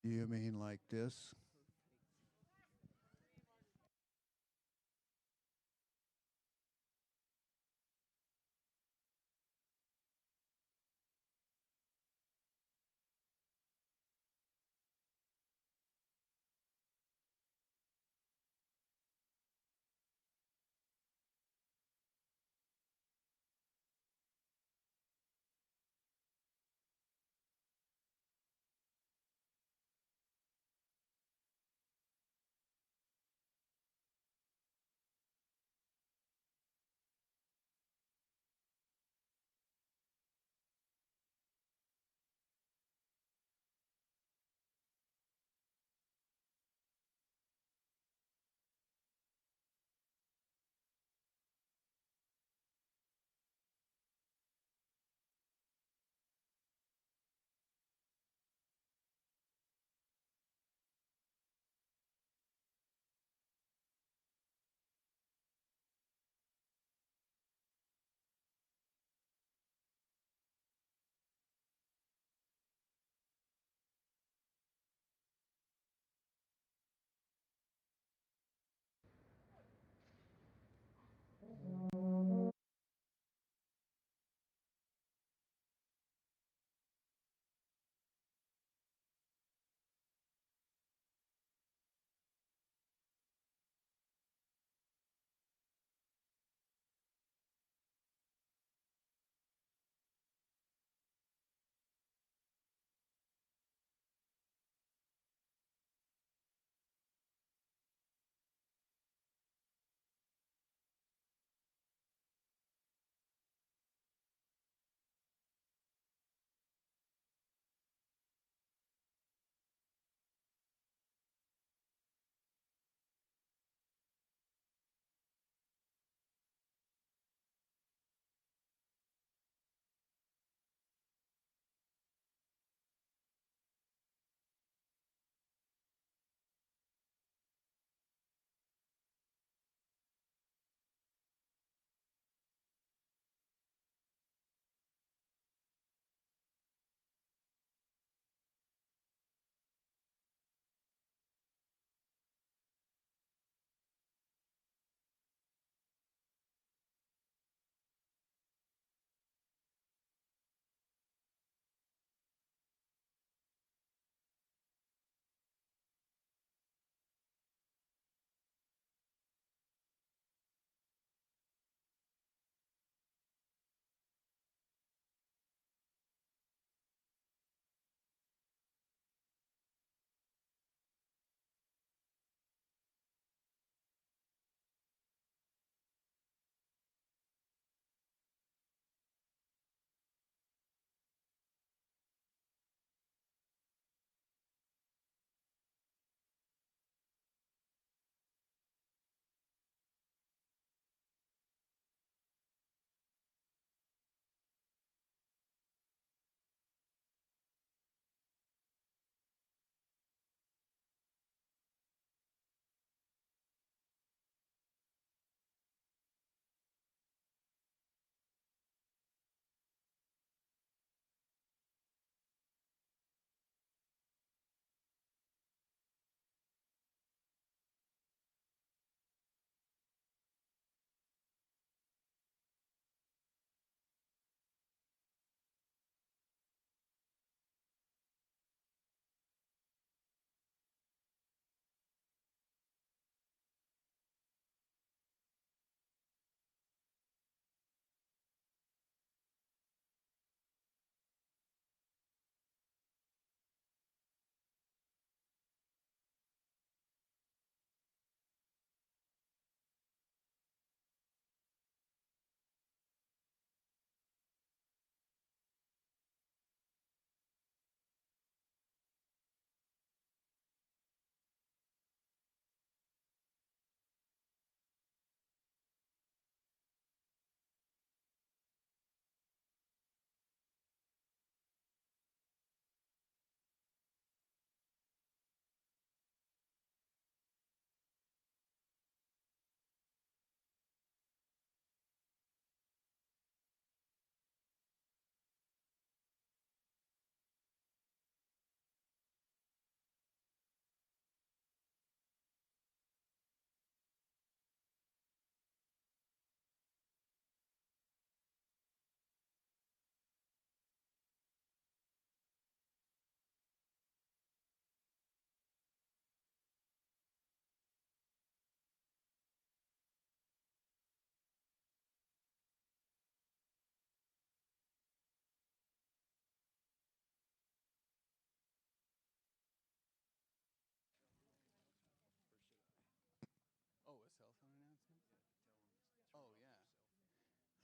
Do you mean like this?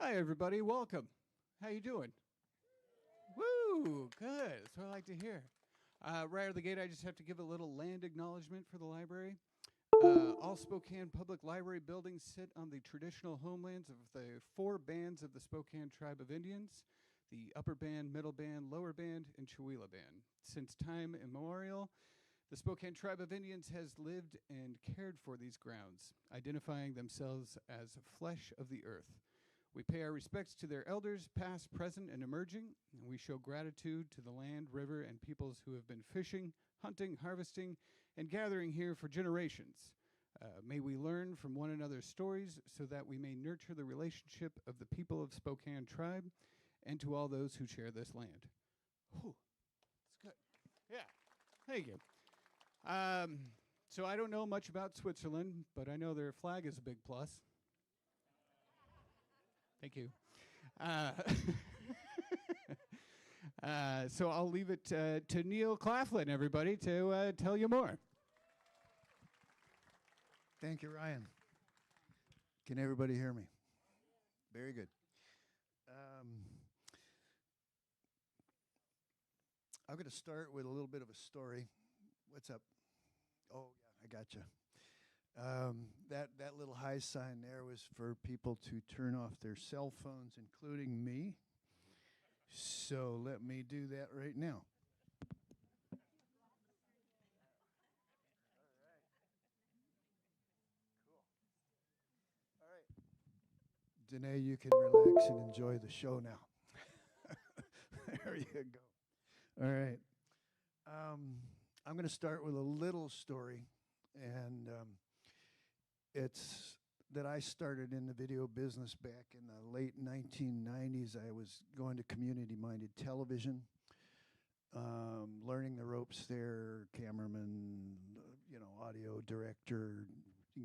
Hi, everybody. Welcome. How you doing? Woo! Good. That's what I like to hear. Right out of the gate, I just have to give a little land acknowledgement for the library. All Spokane public library buildings sit on the traditional homelands of the four bands of the Spokane tribe of Indians: the upper band, middle band, lower band, and Chewelah band. Since time immemorial, the Spokane tribe of Indians has lived and cared for these grounds, identifying themselves as flesh of the earth. We pay our respects to their elders, past, present, and emerging, and we show gratitude to the land, river, and peoples who have been fishing, hunting, harvesting, and gathering here for generations. May we learn from one another's stories so that we may nurture the relationship of the people of Spokane tribe and to all those who share this land. Whew, that's good. Yeah, thank you. So I don't know much about Switzerland, but I know their flag is a big plus. Thank you. Uh, so I'll leave it to Neil Claflin, everybody, to tell you more. Thank you, Ryan. Can everybody hear me? Very good. I'm going to start with a little bit of a story. What's up? Oh, yeah, I gotcha. That little high sign there was for people to turn off their cell phones, including me. So let me do that right now. All right. Danae, you can relax and enjoy the show now. There you go. All right. I'm going to start with a little story, and it's that I started in the video business back in the late 1990s. I was going to community-minded television, learning the ropes there, cameraman, audio director,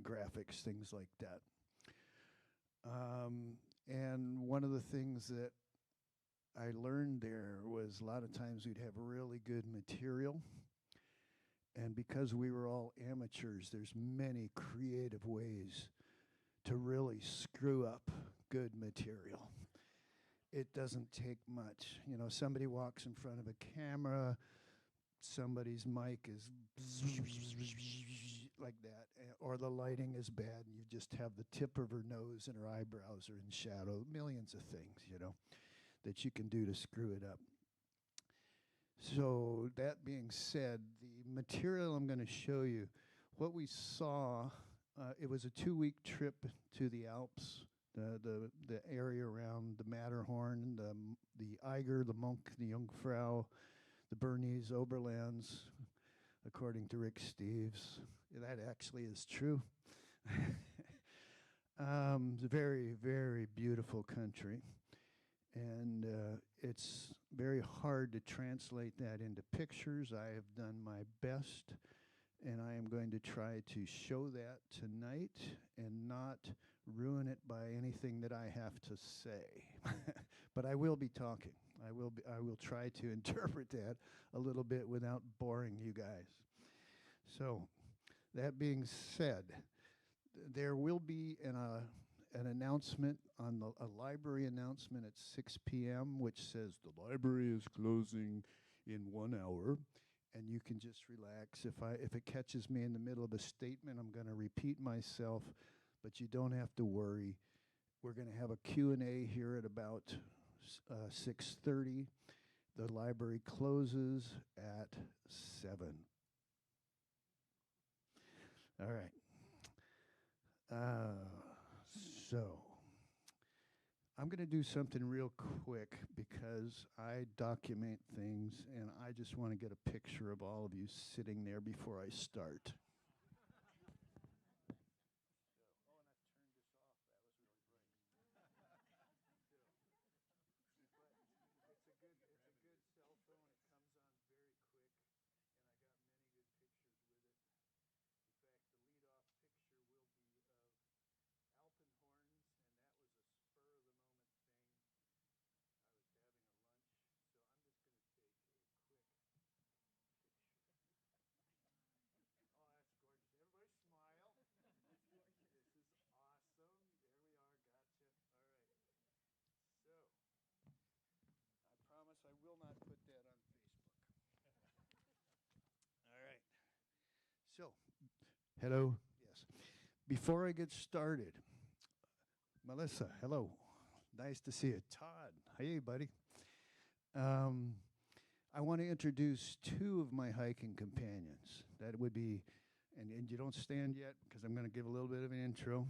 graphics, things like that. And one of the things that I learned there was a lot of times we'd have really good material. And because we were all amateurs, there's many creative ways to really screw up good material. It doesn't take much. Somebody walks in front of a camera, somebody's mic is like that, or the lighting is bad, and you just have the tip of her nose and her eyebrows are in shadow. Millions of things, that you can do to screw it up. So that being said, the material I'm going to show you, what we saw, it was a 2-week trip to the Alps, the area around the Matterhorn, the Eiger, the Monk, the Jungfrau, the Bernese Oberlands, according to Rick Steves. That actually is true. It's a very, very beautiful country. And it's very hard to translate that into pictures. I have done my best, and I am going to try to show that tonight and not ruin it by anything that I have to say. But I will be talking. I will try to interpret that a little bit without boring you guys. So, that being said, there will be an announcement a library announcement at 6 p.m. which says the library is closing in 1 hour, and you can just relax. If it catches me in the middle of a statement, I'm going to repeat myself, but you don't have to worry. We're going to have a Q&A here at about 6:30. The library closes at 7. All right. So, I'm going to do something real quick because I document things and I just want to get a picture of all of you sitting there before I start. Oh, and I turned this off. That was really bright. It's a good cell phone. It comes on very quick, and I got many good pictures with it. In fact, the lead-off picture will be of Alpenhorns, and that was a spur-of-the-moment thing. I was having a lunch, so I'm just going to take a quick picture. Oh, will not put that on Facebook. All right. So, hello. Yes. Before I get started, Melissa, hello. Nice to see you. Todd, hey, buddy. I want to introduce two of my hiking companions. That would be, and you don't stand yet because I'm going to give a little bit of an intro.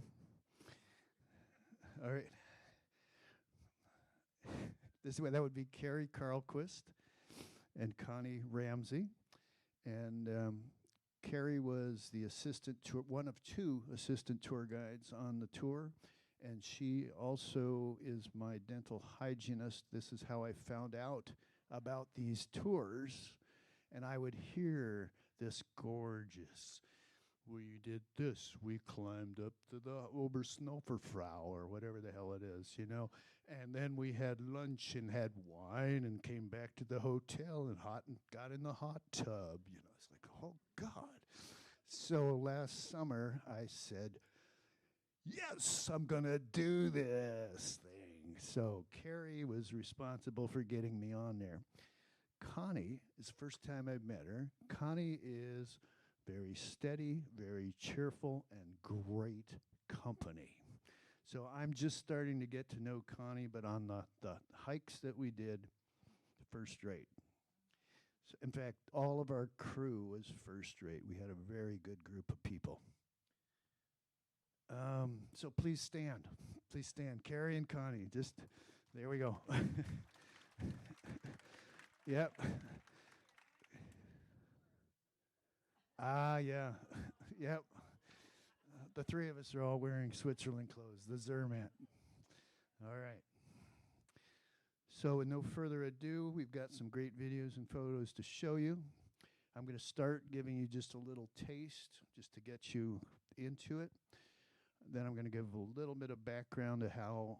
All right. That would be Carrie Carlquist and Connie Ramsey. And Carrie was the one of two assistant tour guides on the tour. And she also is my dental hygienist. This is how I found out about these tours. And I would hear this gorgeous, we did this, we climbed up to the Obersnowferfrau, or whatever the hell it is, you know. And then we had lunch and had wine and came back to the hotel and got in the hot tub. You know, it's like, oh, God. So last summer I said, yes, I'm going to do this thing. So Carrie was responsible for getting me on there. Connie is the first time I've met her. Connie is very steady, very cheerful, and great company. So I'm just starting to get to know Connie, but on the hikes that we did, first rate. So in fact, all of our crew was first rate. We had a very good group of people. So please stand. Please stand. Carrie and Connie, just, there we go. Yep. Yeah. Yep. The three of us are all wearing Switzerland clothes, the Zermatt. All right. So with no further ado, we've got some great videos and photos to show you. I'm going to start giving you just a little taste, just to get you into it. Then I'm going to give a little bit of background to how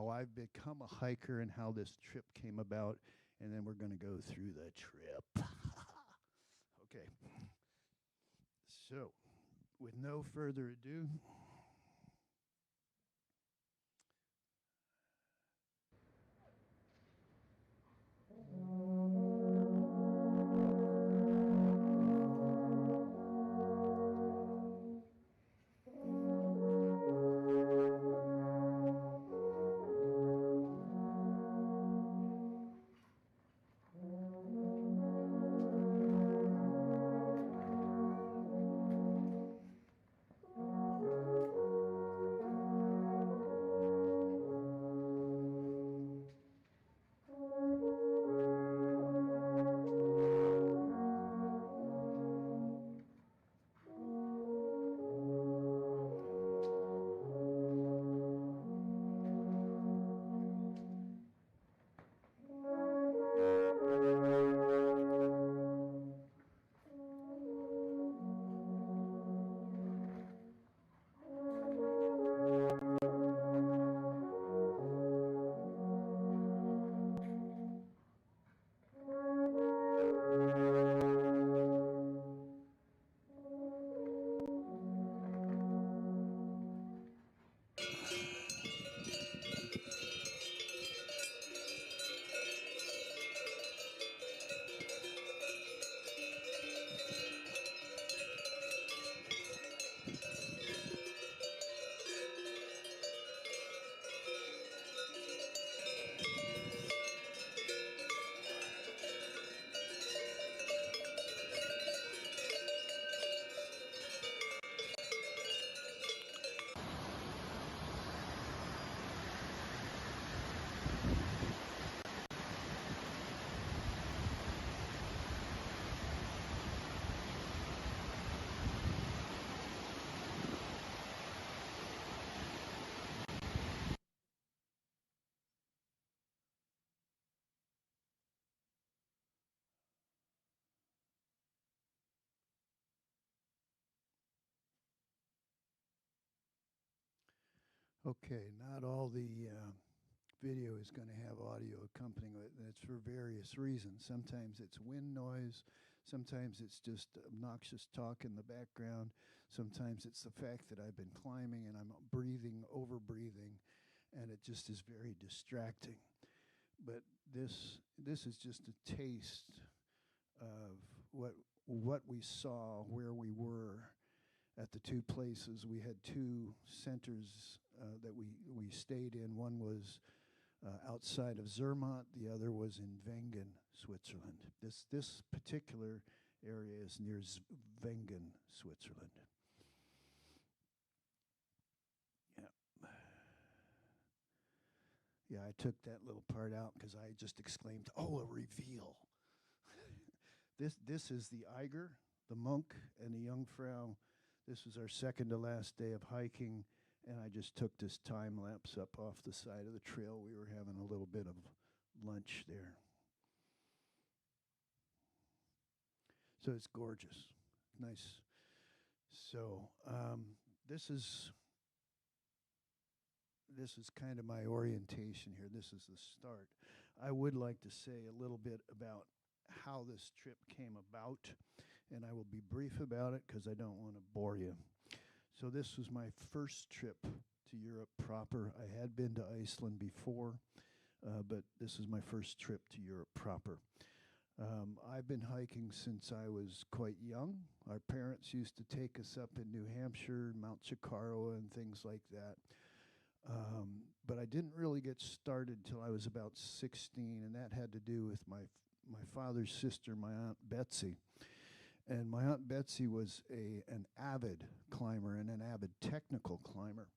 I've become a hiker and how this trip came about. And then we're going to go through the trip. Okay. So, with no further ado, okay, not all the video is going to have audio accompanying it, and it's for various reasons. Sometimes it's wind noise, sometimes it's just obnoxious talk in the background, sometimes it's the fact that I've been climbing and I'm breathing, over breathing, and it just is very distracting. but this is just a taste of what we saw, where we were at the two places. We had two centers that we stayed in. One was outside of Zermatt. The other was in Wengen, Switzerland. This particular area is near Wengen, Switzerland. Yeah. Yeah, I took that little part out because I just exclaimed, "Oh, a reveal!" This is the Eiger, the monk, and the Jungfrau. This was our second to last day of hiking, and I just took this time lapse up off the side of the trail. We were having a little bit of lunch there. So it's gorgeous, nice. So this is kind of my orientation here. This is the start. I would like to say a little bit about how this trip came about, and I will be brief about it because I don't want to bore you. So this was my first trip to Europe proper. I had been to Iceland before, but this is my first trip to Europe proper. I've been hiking since I was quite young. Our parents used to take us up in New Hampshire, Mount Chicaro, and things like that. But I didn't really get started till I was about 16, and that had to do with my father's sister, my Aunt Betsy. And my Aunt Betsy was an avid climber and an avid technical climber.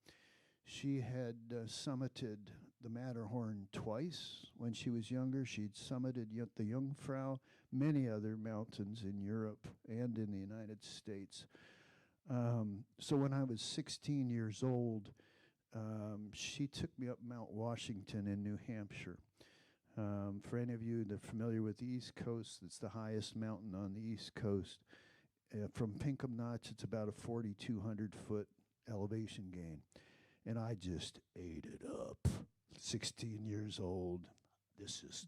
She had summited the Matterhorn twice when she was younger. She'd summited the Jungfrau, many other mountains in Europe and in the United States. So when I was 16 years old, she took me up Mount Washington in New Hampshire. For any of you that are familiar with the East Coast, it's the highest mountain on the East Coast. From Pinkham Notch, it's about a 4,200-foot elevation gain. And I just ate it up. 16 years old. This is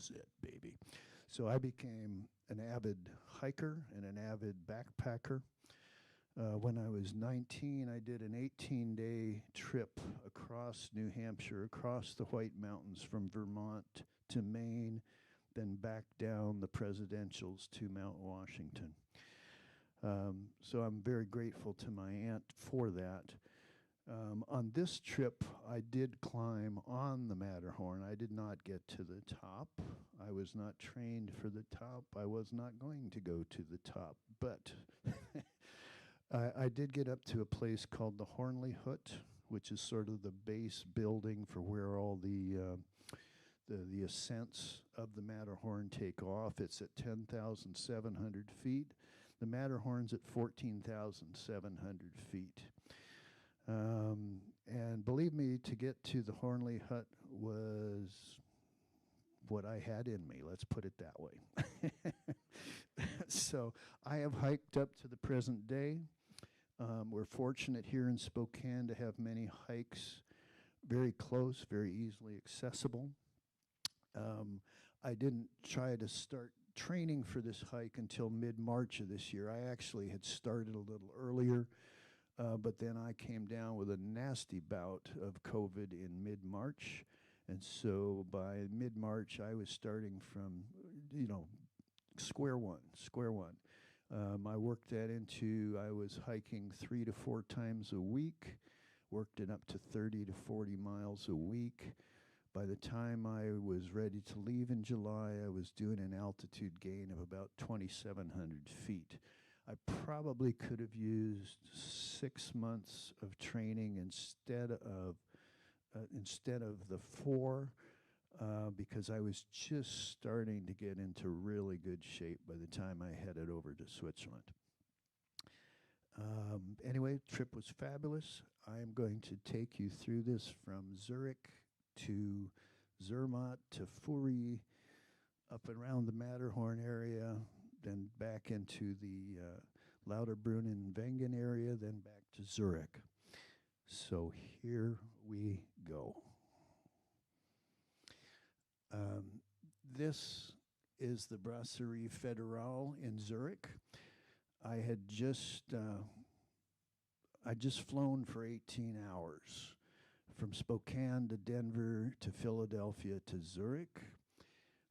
it, baby. So I became an avid hiker and an avid backpacker. When I was 19, I did an 18-day trip across New Hampshire, across the White Mountains from Vermont to Maine, then back down the Presidentials to Mount Washington. So I'm very grateful to my aunt for that. On this trip, I did climb on the Matterhorn. I did not get to the top. I was not trained for the top. I was not going to go to the top, but I did get up to a place called the Hornley Hut, which is sort of the base building for where all the ascents of the Matterhorn take off. It's at 10,700 feet. The Matterhorn's at 14,700 feet. And believe me, to get to the Hornley Hut was what I had in me, let's put it that way. So I have hiked up to the present day. We're fortunate here in Spokane to have many hikes very close, very easily accessible. I didn't try to start training for this hike until mid-March of this year. I actually had started a little earlier, but then I came down with a nasty bout of COVID in mid-March. And so by mid-March, I was starting from, square one. I worked that into, I was hiking 3 to 4 times a week, worked it up to 30 to 40 miles a week. By the time I was ready to leave in July, I was doing an altitude gain of about 2,700 feet. I probably could have used 6 months of training instead of the 4, because I was just starting to get into really good shape by the time I headed over to Switzerland. Anyway, trip was fabulous. I am going to take you through this from Zurich to Zermatt to Furi, up and around the Matterhorn area, then back into the Lauterbrunnen and Wengen area, then back to Zurich. So here we go. This is the Brasserie Fédérale in Zurich. I had just flown for 18 hours from Spokane to Denver to Philadelphia to Zurich.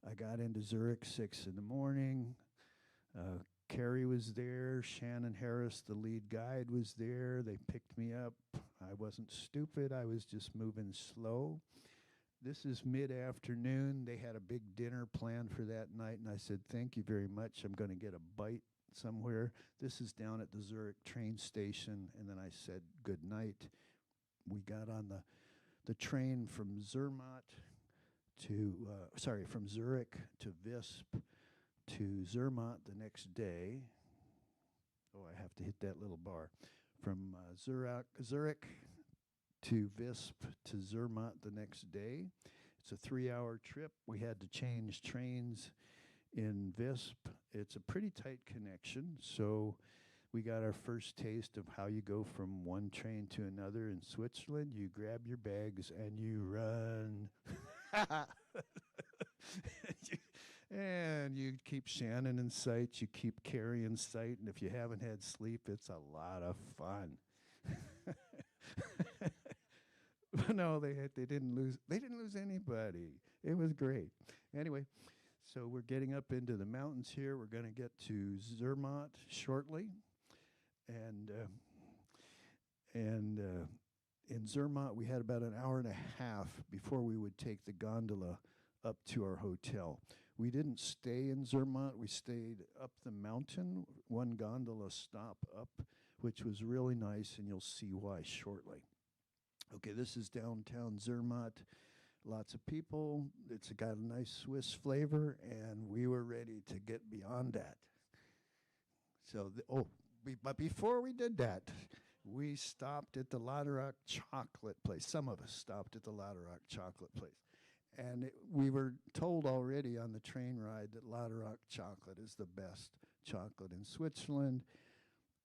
I got into Zurich 6 in the morning. Carrie was there. Shannon Harris, the lead guide, was there. They picked me up. I wasn't stupid. I was just moving slow. This is mid-afternoon. They had a big dinner planned for that night, and I said, thank you very much. I'm going to get a bite somewhere. This is down at the Zurich train station, and then I said good night. We got on the train from Zermatt from Zurich to Visp to Zermatt the next day. Oh, I have to hit that little bar. From Zurich to Visp to Zermatt the next day. It's a 3-hour trip. We had to change trains in Visp. It's a pretty tight connection, so we got our first taste of how you go from one train to another in Switzerland. You grab your bags and you run. And you keep Shannon in sight, you keep Carrie in sight, and if you haven't had sleep, it's a lot of fun. No, they didn't lose anybody. It was great. Anyway, so we're getting up into the mountains here. We're going to get to Zermatt shortly, and in Zermatt we had about an hour and a half before we would take the gondola up to our hotel. We didn't stay in Zermatt. We stayed up the mountain, one gondola stop up, which was really nice, and you'll see why shortly. Okay, this is downtown Zermatt. Lots of people. It's got a nice Swiss flavor, and we were ready to get beyond that. So, but before we did that, we stopped at the Ladderock chocolate place. Some of us stopped at the Ladderock chocolate place. And we were told already on the train ride that Ladderock chocolate is the best chocolate in Switzerland.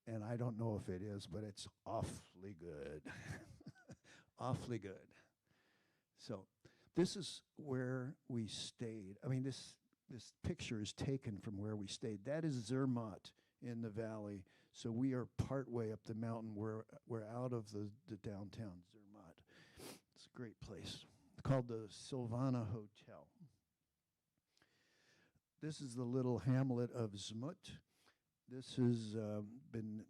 And I don't know if it is, but it's awfully good. Awfully good. So this is where we stayed. I mean, this picture is taken from where we stayed. That is Zermatt in the valley. So we are partway up the mountain. We're out of the downtown Zermatt. It's a great place. It's called the Silvana Hotel. This is the little hamlet of Zmut. This has been,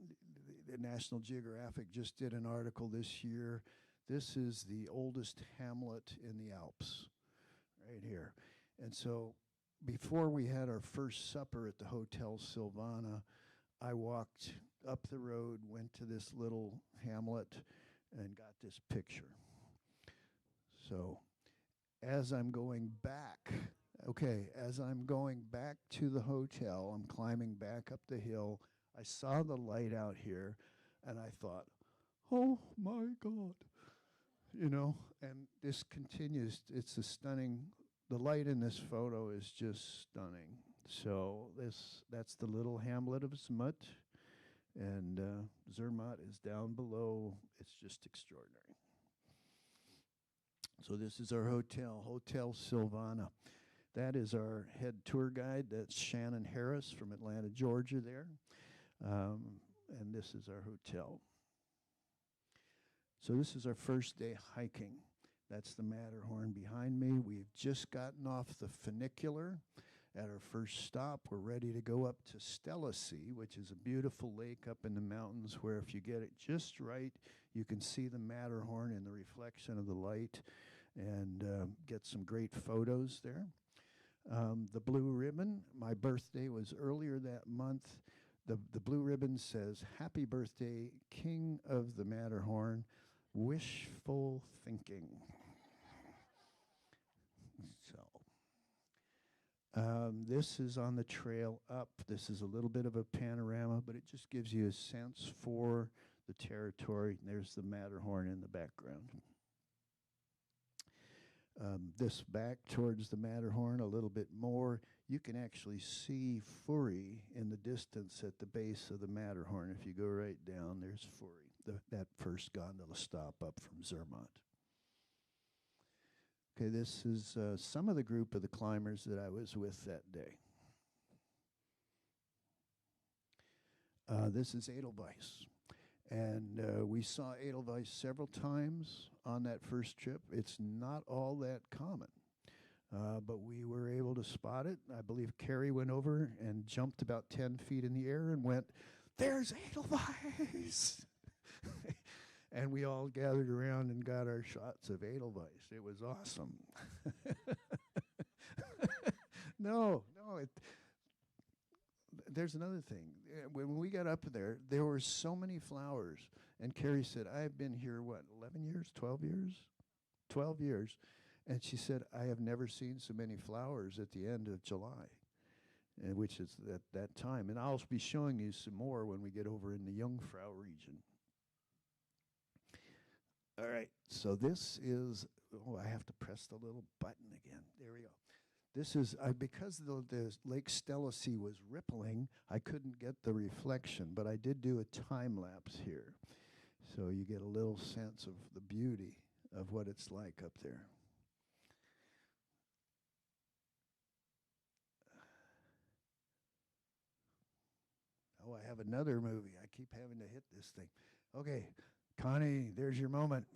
the National Geographic just did an article this year. This is the oldest hamlet in the Alps, right here. And so before we had our first supper at the Hotel Silvana, I walked up the road, went to this little hamlet, and got this picture. So as I'm going back to the hotel, I'm climbing back up the hill, I saw the light out here, and I thought, oh my God. You know, and this continues. It's a stunning, the light in this photo is just stunning. So that's the little hamlet of Zmut, and Zermatt is down below. It's just extraordinary. So this is our hotel, Hotel Silvana. That is our head tour guide. That's Shannon Harris from Atlanta, Georgia there. And this is our hotel. So this is our first day hiking. That's the Matterhorn behind me. We've just gotten off the funicular at our first stop. We're ready to go up to Stellasee, which is a beautiful lake up in the mountains where if you get it just right, you can see the Matterhorn in the reflection of the light and get some great photos there. The blue ribbon, my birthday was earlier that month. The blue ribbon says, "Happy birthday, King of the Matterhorn. Wishful thinking." So this is on the trail up. This is a little bit of a panorama, but it just gives you a sense for the territory. There's the Matterhorn in the background. This back towards the Matterhorn a little bit more, you can actually see Furi in the distance at the base of the Matterhorn. If you go right down, there's Furi, that first gondola stop up from Zermatt. Okay, this is some of the group of the climbers that I was with that day. This is Edelweiss. And we saw Edelweiss several times on that first trip. It's not all that common. But we were able to spot it. I believe Carrie went over and jumped about 10 feet in the air and went, "There's Edelweiss!" And we all gathered around and got our shots of Edelweiss. It was awesome. No, there's another thing. When we got up there were so many flowers. And Carrie said, "I've been here, 11 years, 12 years? 12 years. And she said, "I have never seen so many flowers at the end of July," which is at that time. And I'll be showing you some more when we get over in the Jungfrau region. All right, so this is, I have to press the little button again. There we go. This is, because the Lake Stellasee was rippling, I couldn't get the reflection, but I did do a time lapse here. So you get a little sense of the beauty of what it's like up there. Oh, I have another movie. I keep having to hit this thing. Okay, Connie, there's your moment.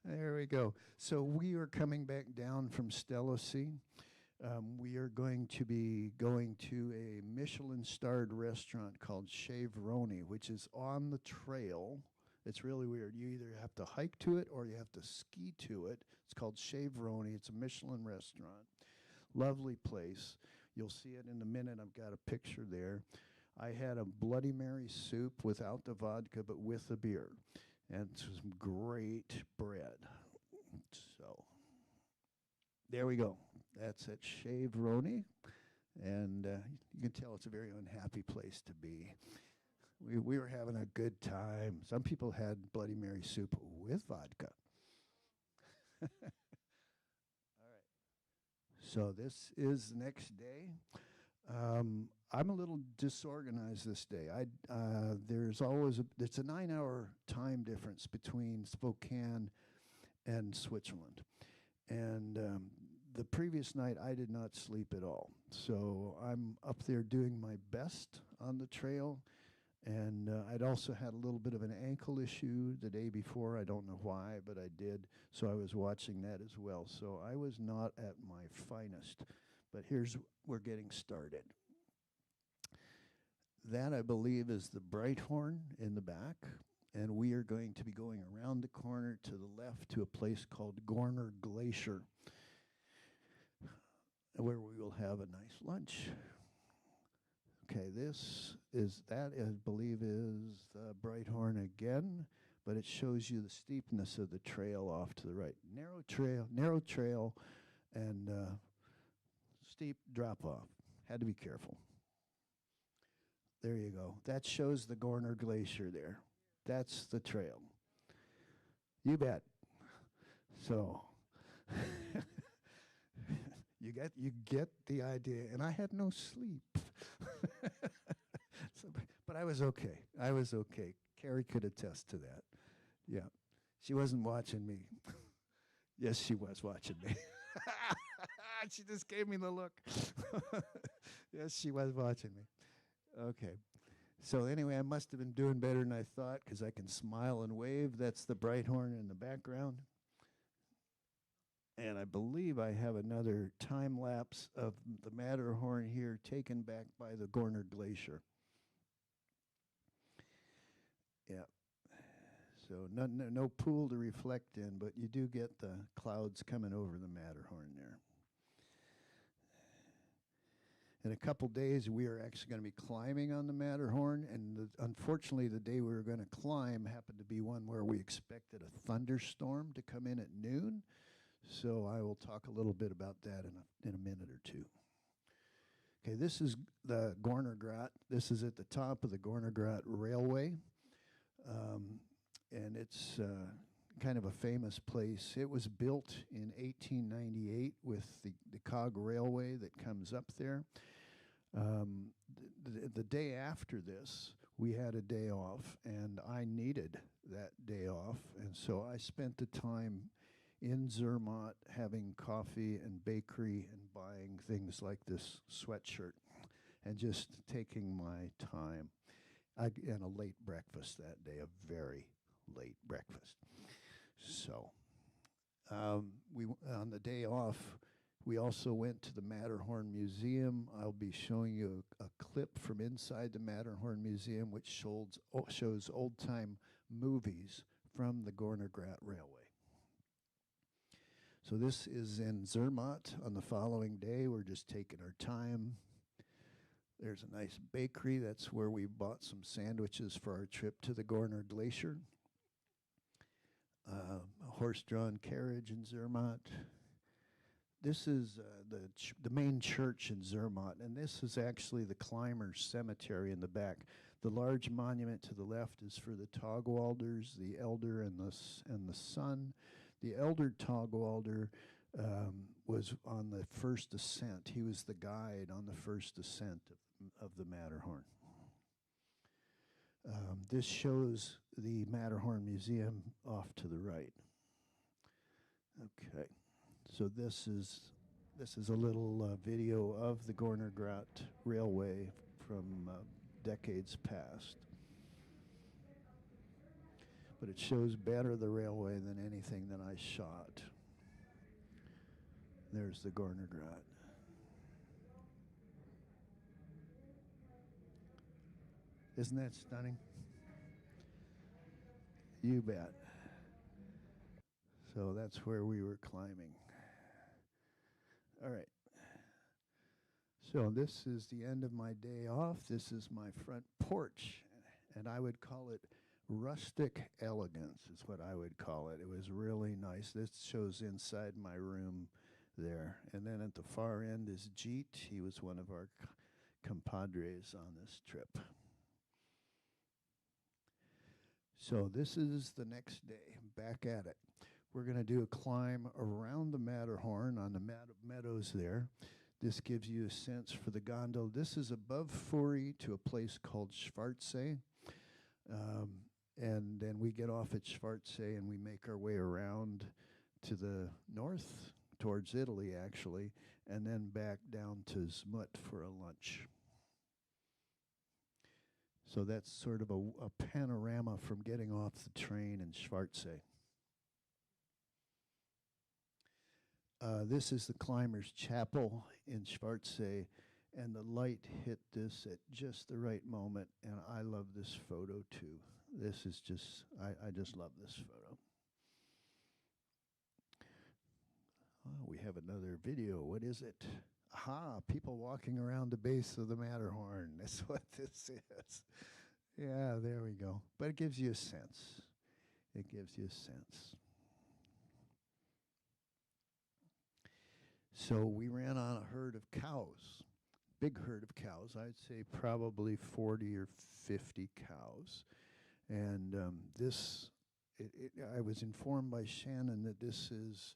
There we go. So we are coming back down from Stellasee. We are going to be going to a Michelin-starred restaurant called Chevroni, which is on the trail. It's really weird. You either have to hike to it or you have to ski to it. It's called Chevroni. It's a Michelin restaurant. Lovely place. You'll see it in a minute. I've got a picture there. I had a Bloody Mary soup without the vodka, but with the beer. And some great bread. So there we go. That's at Chevroni. And you can tell it's a very unhappy place to be. We were having a good time. Some people had Bloody Mary soup with vodka. So this is the next day. I'm a little disorganized this day. There's always it's a 9-hour time difference between Spokane and Switzerland. And the previous night I did not sleep at all. So I'm up there doing my best on the trail. And I'd also had a little bit of an ankle issue the day before. I don't know why, but I did. So I was watching that as well. So I was not at my finest. But we're getting started. That, I believe, is the Breithorn in the back. And we are going to be going around the corner to the left to a place called Gorner Glacier, where we will have a nice lunch. Okay, I believe is Breithorn again, but it shows you the steepness of the trail off to the right. Narrow trail, and steep drop off. Had to be careful. There you go. That shows the Gorner Glacier there. That's the trail. You bet. So you get the idea. And I had no sleep. But I was okay. Carrie could attest to that. Yeah. She wasn't watching me. Yes, she was watching me. She just gave me the look. Yes, she was watching me. Okay. So anyway, I must have been doing better than I thought because I can smile and wave. That's the Breithorn in the background. And I believe I have another time lapse of the Matterhorn here taken back by the Gorner Glacier. Yeah. So no pool to reflect in, but you do get the clouds coming over the Matterhorn there. In a couple days, we are actually going to be climbing on the Matterhorn, and unfortunately, the day we were going to climb happened to be one where we expected a thunderstorm to come in at noon. So I will talk a little bit about that in a minute or two. Okay, this is the Gornergrat. This is at the top of the Gornergrat Railway, and it's kind of a famous place. It was built in 1898 with the cog railway that comes up there. The day after this, we had a day off, and I needed that day off, and so I spent the time in Zermatt having coffee and bakery and buying things like this sweatshirt and just taking my time. And a late breakfast that day, a very late breakfast. So on the day off, we also went to the Matterhorn Museum. I'll be showing you a clip from inside the Matterhorn Museum, which shows old-time movies from the Gornergrat Railway. So this is in Zermatt on the following day. We're just taking our time. There's a nice bakery. That's where we bought some sandwiches for our trip to the Gorner Glacier. A horse-drawn carriage in Zermatt. This is the main church in Zermatt, and this is actually the climbers' cemetery in the back. The large monument to the left is for the Taugwalders, the elder and the son. The elder Taugwalder was on the first ascent. He was the guide on the first ascent of the Matterhorn. This shows the Matterhorn Museum off to the right. Okay, so this is a little video of the Gornergrat Railway from decades past. But it shows better the railway than anything that I shot. There's the Gornergrat. Isn't that stunning? You bet. So that's where we were climbing. All right. So this is the end of my day off. This is my front porch, and I would call it rustic elegance is what I would call it. It was really nice. This shows inside my room there. And then at the far end is Jeet. He was one of our compadres on this trip. So this is the next day, back at it. We're going to do a climb around the Matterhorn on the meadows there. This gives you a sense for the gondola. This is above Furi to a place called Schwarzsee. And then we get off at Schwarzsee and we make our way around to the north, towards Italy actually, and then back down to Zmut for a lunch. So that's sort of a panorama from getting off the train in Schwarzsee. This is the Climbers' Chapel in Schwarzsee, and the light hit this at just the right moment, and I love this photo too. This is just, I just love this photo. Oh, we have another video. What is it? Aha, people walking around the base of the Matterhorn. That's what this is. Yeah, there we go. But it gives you a sense. It gives you a sense. So we ran on a herd of cows, big herd of cows. I'd say probably 40 or 50 cows. And I was informed by Shannon that this is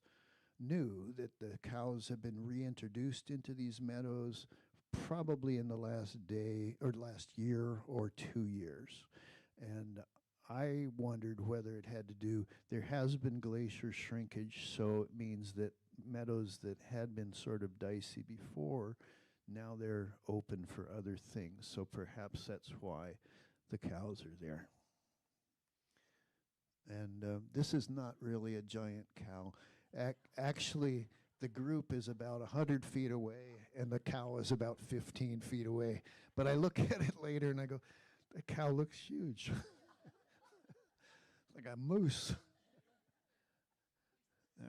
new, that the cows have been reintroduced into these meadows probably in the last year or 2 years. And I wondered whether it had to do, there has been glacier shrinkage, so it means that meadows that had been sort of dicey before, now they're open for other things. So perhaps that's why the cows are there. And this is not really a giant cow. Actually, the group is about 100 feet away, and the cow is about 15 feet away. But I look at it later, and I go, the cow looks huge. Like a moose.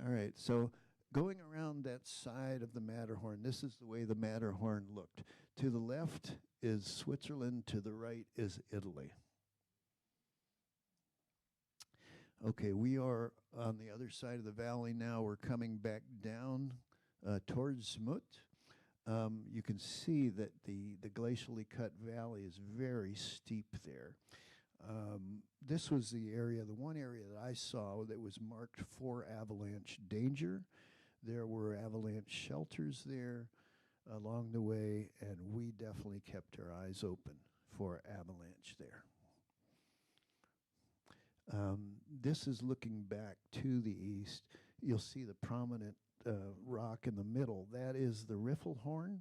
All right, so going around that side of the Matterhorn, this is the way the Matterhorn looked. To the left is Switzerland, to the right is Italy. Okay, we are on the other side of the valley now. We're coming back down towards Zmut. You can see that the glacially cut valley is very steep there. This was the area, the one area that I saw that was marked for avalanche danger. There were avalanche shelters there along the way, and we definitely kept our eyes open for avalanche there. This is looking back to the east. You'll see the prominent rock in the middle. That is the Riffelhorn,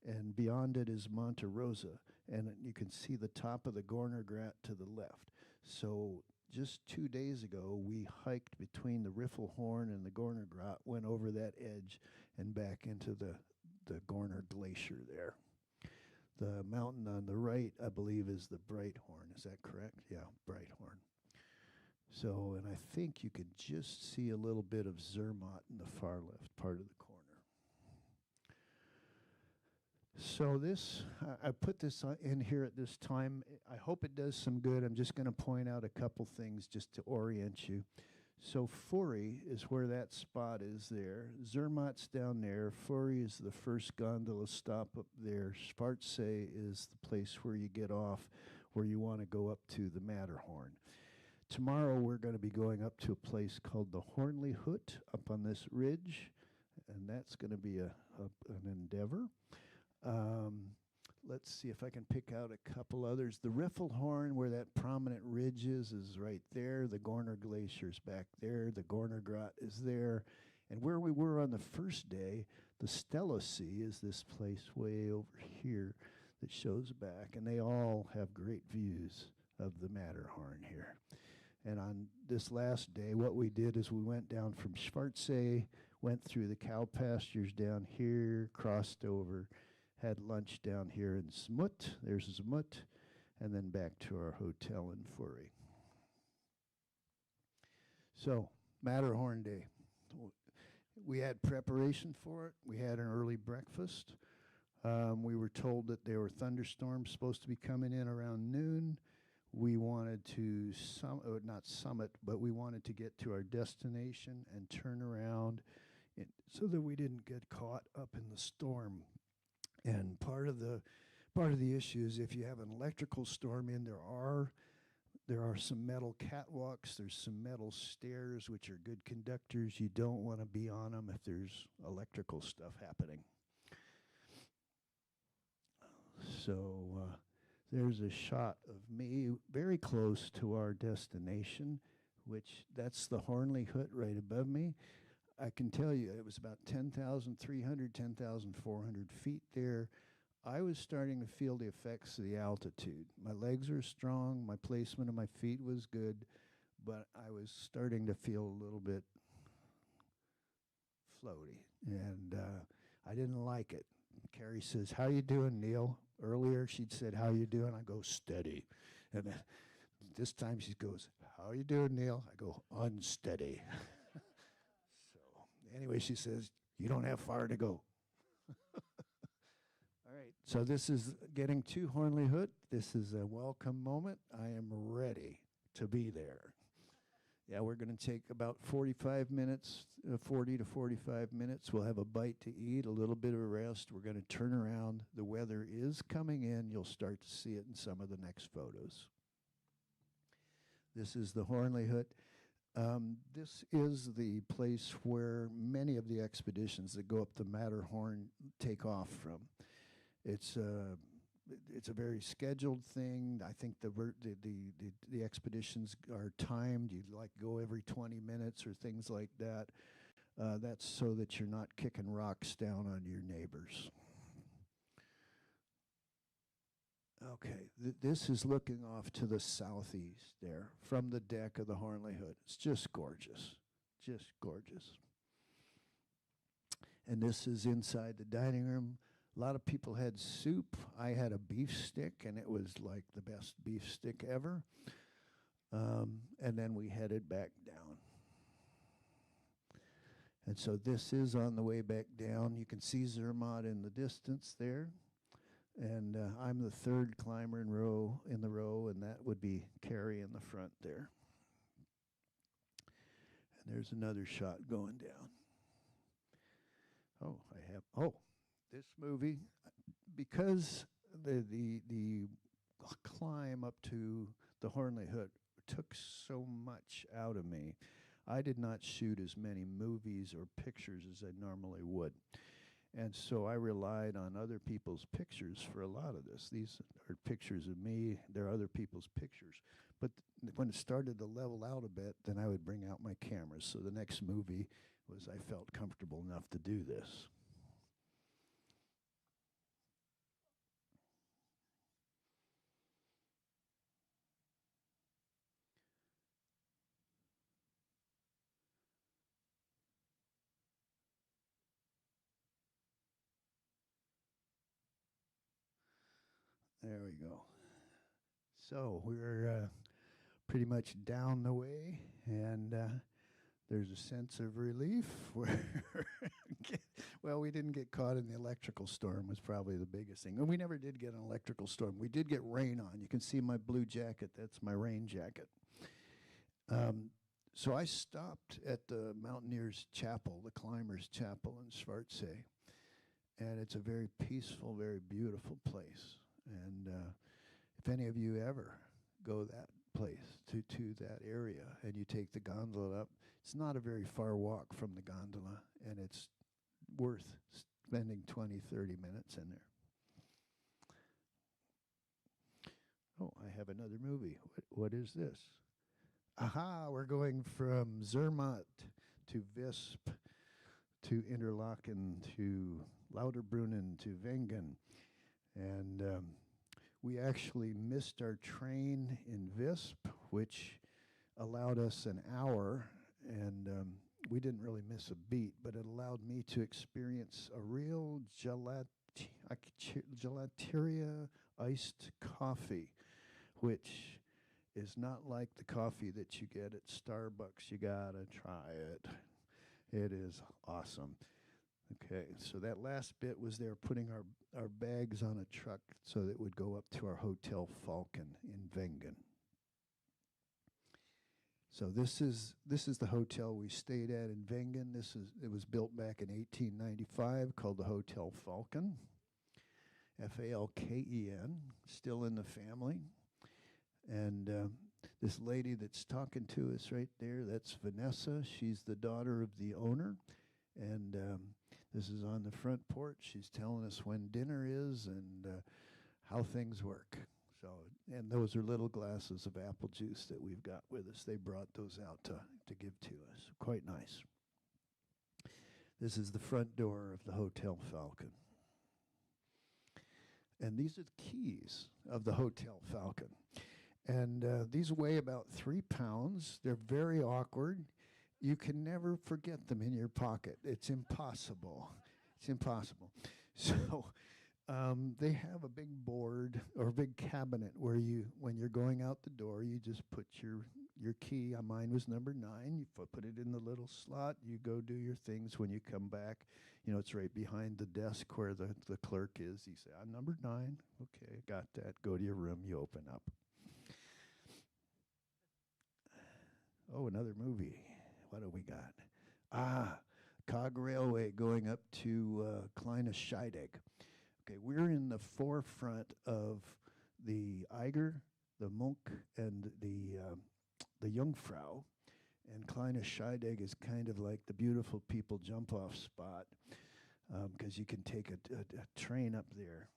and beyond it is Monte Rosa. And you can see the top of the Gornergrat to the left. So just 2 days ago, we hiked between the Riffelhorn and the Gorner Grot, went over that edge and back into the Gorner Glacier there. The mountain on the right, I believe, is the Brighthorn. Is that correct? Yeah, Brighthorn. So, and I think you could just see a little bit of Zermatt in the far left part of the corner. So this, I put this in here at this time. I hope it does some good. I'm just going to point out a couple things just to orient you. So Furi is where that spot is there. Zermatt's down there. Furi is the first gondola stop up there. Schwarzsee is the place where you get off, where you want to go up to the Matterhorn. Tomorrow we're going to be going up to a place called the Hornli Hut up on this ridge, and that's going to be an endeavor. Let's see if I can pick out a couple others. The Riffelhorn, where that prominent ridge is right there. The Gorner Glacier's back there. The Gorner Grot is there. And where we were on the first day, the Stellasee is this place way over here that shows back. And they all have great views of the Matterhorn here. And on this last day, what we did is we went down from Schwarzsee, went through the cow pastures down here, crossed over, had lunch down here in Zmout. There's Zmout, and then back to our hotel in Furi. So, Matterhorn Day. We had preparation for it. We had an early breakfast. We were told that there were thunderstorms supposed to be coming in around noon. We wanted to, not summit, but we wanted to get to our destination and turn around so that we didn't get caught up in the storm. And part of the issue is if you have an electrical storm in, there are some metal catwalks, there's some metal stairs which are good conductors. You don't want to be on them if there's electrical stuff happening. So there's a shot of me very close to our destination, which that's the Hornli Hut right above me. I can tell you it was about 10,300, 10,400 feet there. I was starting to feel the effects of the altitude. My legs were strong, my placement of my feet was good, but I was starting to feel a little bit floaty, and I didn't like it. Carrie says, "How you doing, Neil?" Earlier she'd said, "How you doing?" I go, "Steady." And then this time she goes, "How you doing, Neil?" I go, "Unsteady." Anyway, she says, "You don't have far to go." All right, so this is getting to Hornli Hut. This is a welcome moment. I am ready to be there. Yeah, we're going to take about 45 minutes, 40 to 45 minutes. We'll have a bite to eat, a little bit of a rest. We're going to turn around. The weather is coming in. You'll start to see it in some of the next photos. This is the Hornli Hut. This is the place where many of the expeditions that go up the Matterhorn take off from. It's a very scheduled thing. I think the expeditions are timed. You like go every 20 minutes or things like that. That's so that you're not kicking rocks down on your neighbors. Okay, this is looking off to the southeast there from the deck of the Hornli Hut. It's just gorgeous, just gorgeous. And this is inside the dining room. A lot of people had soup. I had a beef stick, and it was like the best beef stick ever. And then we headed back down. And so this is on the way back down. You can see Zermatt in the distance there. And I'm the third climber in the row, and that would be Carrie in the front there. And there's another shot going down. This movie, because the climb up to the Hornli Hut took so much out of me, I did not shoot as many movies or pictures as I normally would. And so I relied on other people's pictures for a lot of this. These are pictures of me. They're other people's pictures. But when it started to level out a bit, then I would bring out my cameras. So the next movie was I felt comfortable enough to do this. There we go. So we're pretty much down the way, and there's a sense of relief. Well, we didn't get caught in the electrical storm was probably the biggest thing. And we never did get an electrical storm. We did get rain on. You can see my blue jacket. That's my rain jacket. So I stopped at the Mountaineers Chapel, the Climbers Chapel in Schwarzsee. And it's a very peaceful, very beautiful place. And if any of you ever go that place, to that area, and you take the gondola up, it's not a very far walk from the gondola, and it's worth spending 20, 30 minutes in there. Oh, I have another movie. What is this? Aha, we're going from Zermatt to Visp to Interlaken to Lauterbrunnen to Wengen. And we actually missed our train in Visp, which allowed us an hour, and we didn't really miss a beat, but it allowed me to experience a real gelateria iced coffee, which is not like the coffee that you get at Starbucks. You gotta try it. It is awesome. Okay, so that last bit was there putting our bags on a truck so that it would go up to our Hotel Falcon in Wengen. So this is the hotel we stayed at in Wengen. It was built back in 1895, called the Hotel Falcon, Falken, still in the family. And this lady that's talking to us right there, that's Vanessa. She's the daughter of the owner. And this is on the front porch. She's telling us when dinner is and how things work. So, and those are little glasses of apple juice that we've got with us. They brought those out to give to us. Quite nice. This is the front door of the Hotel Falcon. And these are the keys of the Hotel Falcon. And these weigh about 3 pounds. They're very awkward. You can never forget them in your pocket. It's impossible. It's impossible. So they have a big board or a big cabinet where when you're going out the door, you just put your key. Mine was number 9. You put it in the little slot. You go do your things. When you come back, it's right behind the desk where the clerk is. You say, I'm number 9. Okay, got that. Go to your room. You open up. Oh, another movie. What do we got? Cog Railway going up to Kleine Scheidegg. Okay, we're in the forefront of the Eiger, the Monk, and the Jungfrau. And Kleine Scheidegg is kind of like the beautiful people jump-off spot because you can take a train up there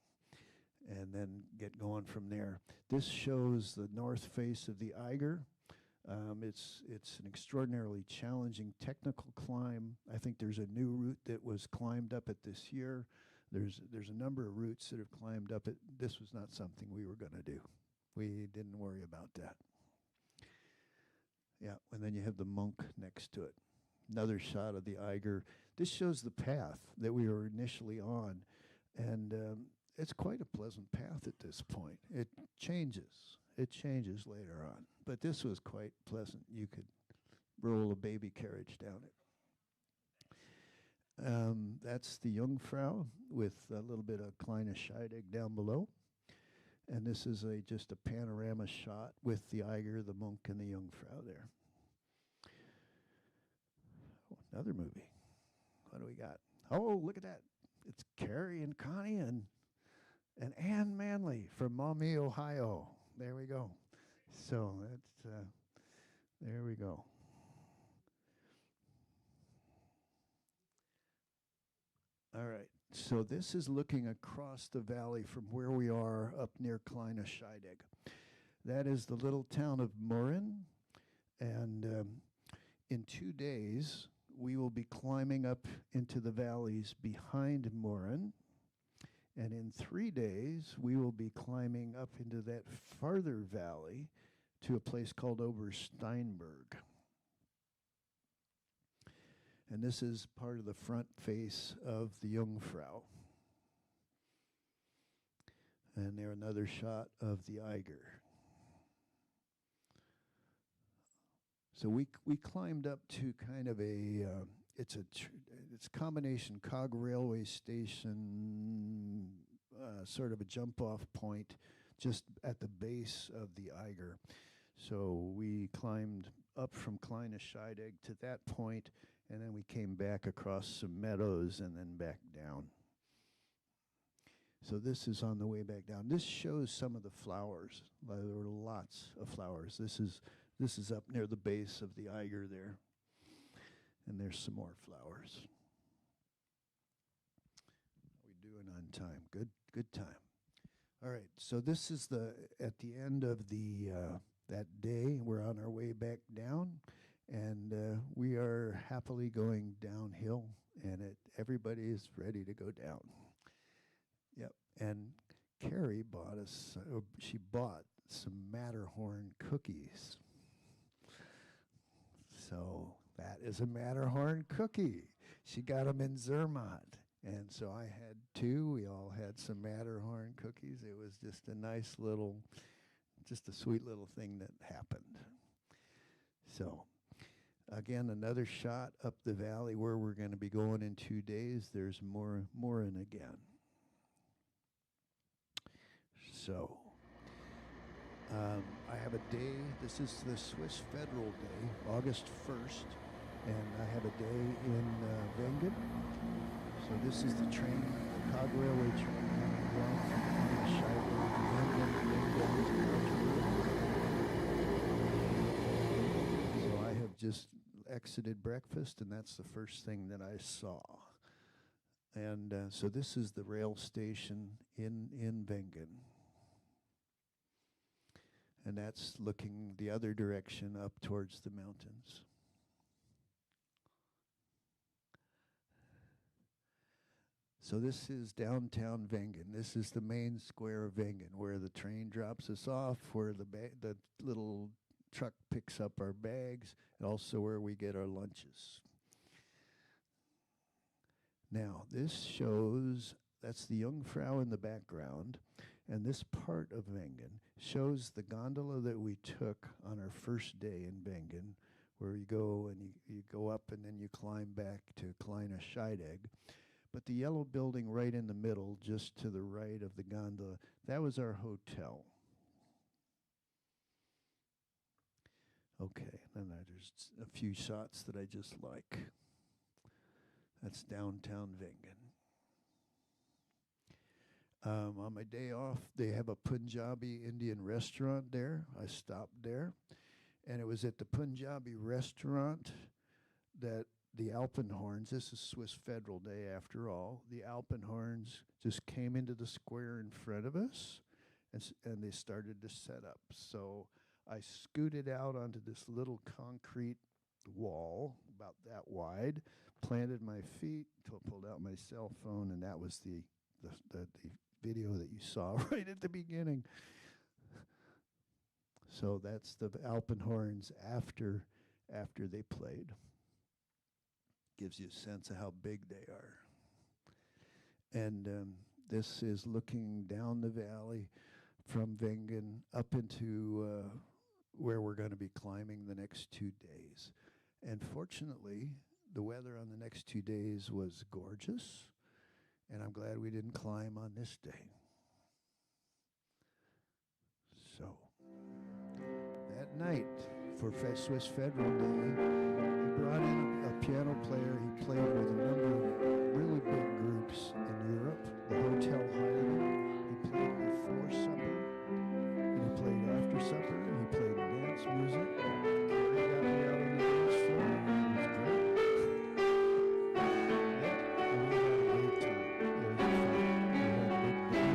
and then get going from there. This shows the north face of the Eiger. It's an extraordinarily challenging technical climb. I think there's a new route that was climbed up it this year. There's a number of routes that have climbed up it. This was not something we were going to do. We didn't worry about that. Yeah, and then you have the Monk next to it. Another shot of the Eiger. This shows the path that we were initially on, and it's quite a pleasant path at this point. It changes. It changes later on. But this was quite pleasant. You could roll a baby carriage down it. That's the Jungfrau with a little bit of Kleine Scheidegg down below. And this is just a panorama shot with the Eiger, the Monk, and the Jungfrau there. Oh, another movie. What do we got? Oh, look at that. It's Carrie and Connie and Ann Manley from Maumee, Ohio. There we go. So that's there we go. All right. So this is looking across the valley from where we are up near Kleine Scheidegg. That is the little town of Murren, and in 2 days we will be climbing up into the valleys behind Murren. And in 3 days, we will be climbing up into that farther valley to a place called Obersteinberg. And this is part of the front face of the Jungfrau. And there another shot of the Eiger. So we climbed up to kind of a it's a combination cog railway station, sort of a jump off point, just at the base of the Eiger. So we climbed up from Kleine Scheidegg to that point, and then we came back across some meadows and then back down. So this is on the way back down. This shows some of the flowers. There were lots of flowers. This is up near the base of the Eiger there. And there's some more flowers. How we doing on time? Good time. All right, so this is at the end of the that day. We're on our way back down, and we are happily going downhill, and everybody is ready to go down. Yep, and Carrie she bought some Matterhorn cookies. So that is a Matterhorn cookie. She got them in Zermatt. And so I had two. We all had some Matterhorn cookies. It was just a nice little, just a sweet little thing that happened. So again, another shot up the valley where we're going to be going in 2 days. There's Morin again. So I have a day. This is the Swiss Federal Day, August 1st, and I have a day in Wengen. So this is the train, the cog railway train coming down from Scheidegg to Wengen, down to Rotterdam. So I have just exited breakfast, and that's the first thing that I saw. And so this is the rail station in Wengen. And that's looking the other direction up towards the mountains. So this is downtown Wengen. This is the main square of Wengen, where the train drops us off, where the little truck picks up our bags, and also where we get our lunches. Now, this shows, that's the Jungfrau in the background, and this part of Wengen shows the gondola that we took on our first day in Wengen, where you go and you go up and then you climb back to Kleine Scheidegg. But the yellow building right in the middle, just to the right of the gondola, that was our hotel. Okay, then there's a few shots that I just like. That's downtown Wengen. On my day off, they have a Punjabi Indian restaurant there. I stopped there, and it was at the Punjabi restaurant that the Alpenhorns, this is Swiss Federal Day after all, the Alpenhorns just came into the square in front of us, and they started to set up. So I scooted out onto this little concrete wall, about that wide, planted my feet, pulled out my cell phone, and that was the video that you saw right at the beginning. So that's the Alpenhorns after they played. Gives you a sense of how big they are. And this is looking down the valley from Wengen up into where we're going to be climbing the next 2 days. And fortunately, the weather on the next 2 days was gorgeous, and I'm glad we didn't climb on this day. So, that night for Swiss Federal Day, he brought in a piano player. He played with a number of really big groups in Europe. The Hotel Highland. He played before supper, and he played after supper, and he played dance music. Carrie got me out on the dance floor. It was great. Yeah, and we had a great time. It was fun. We had a big band.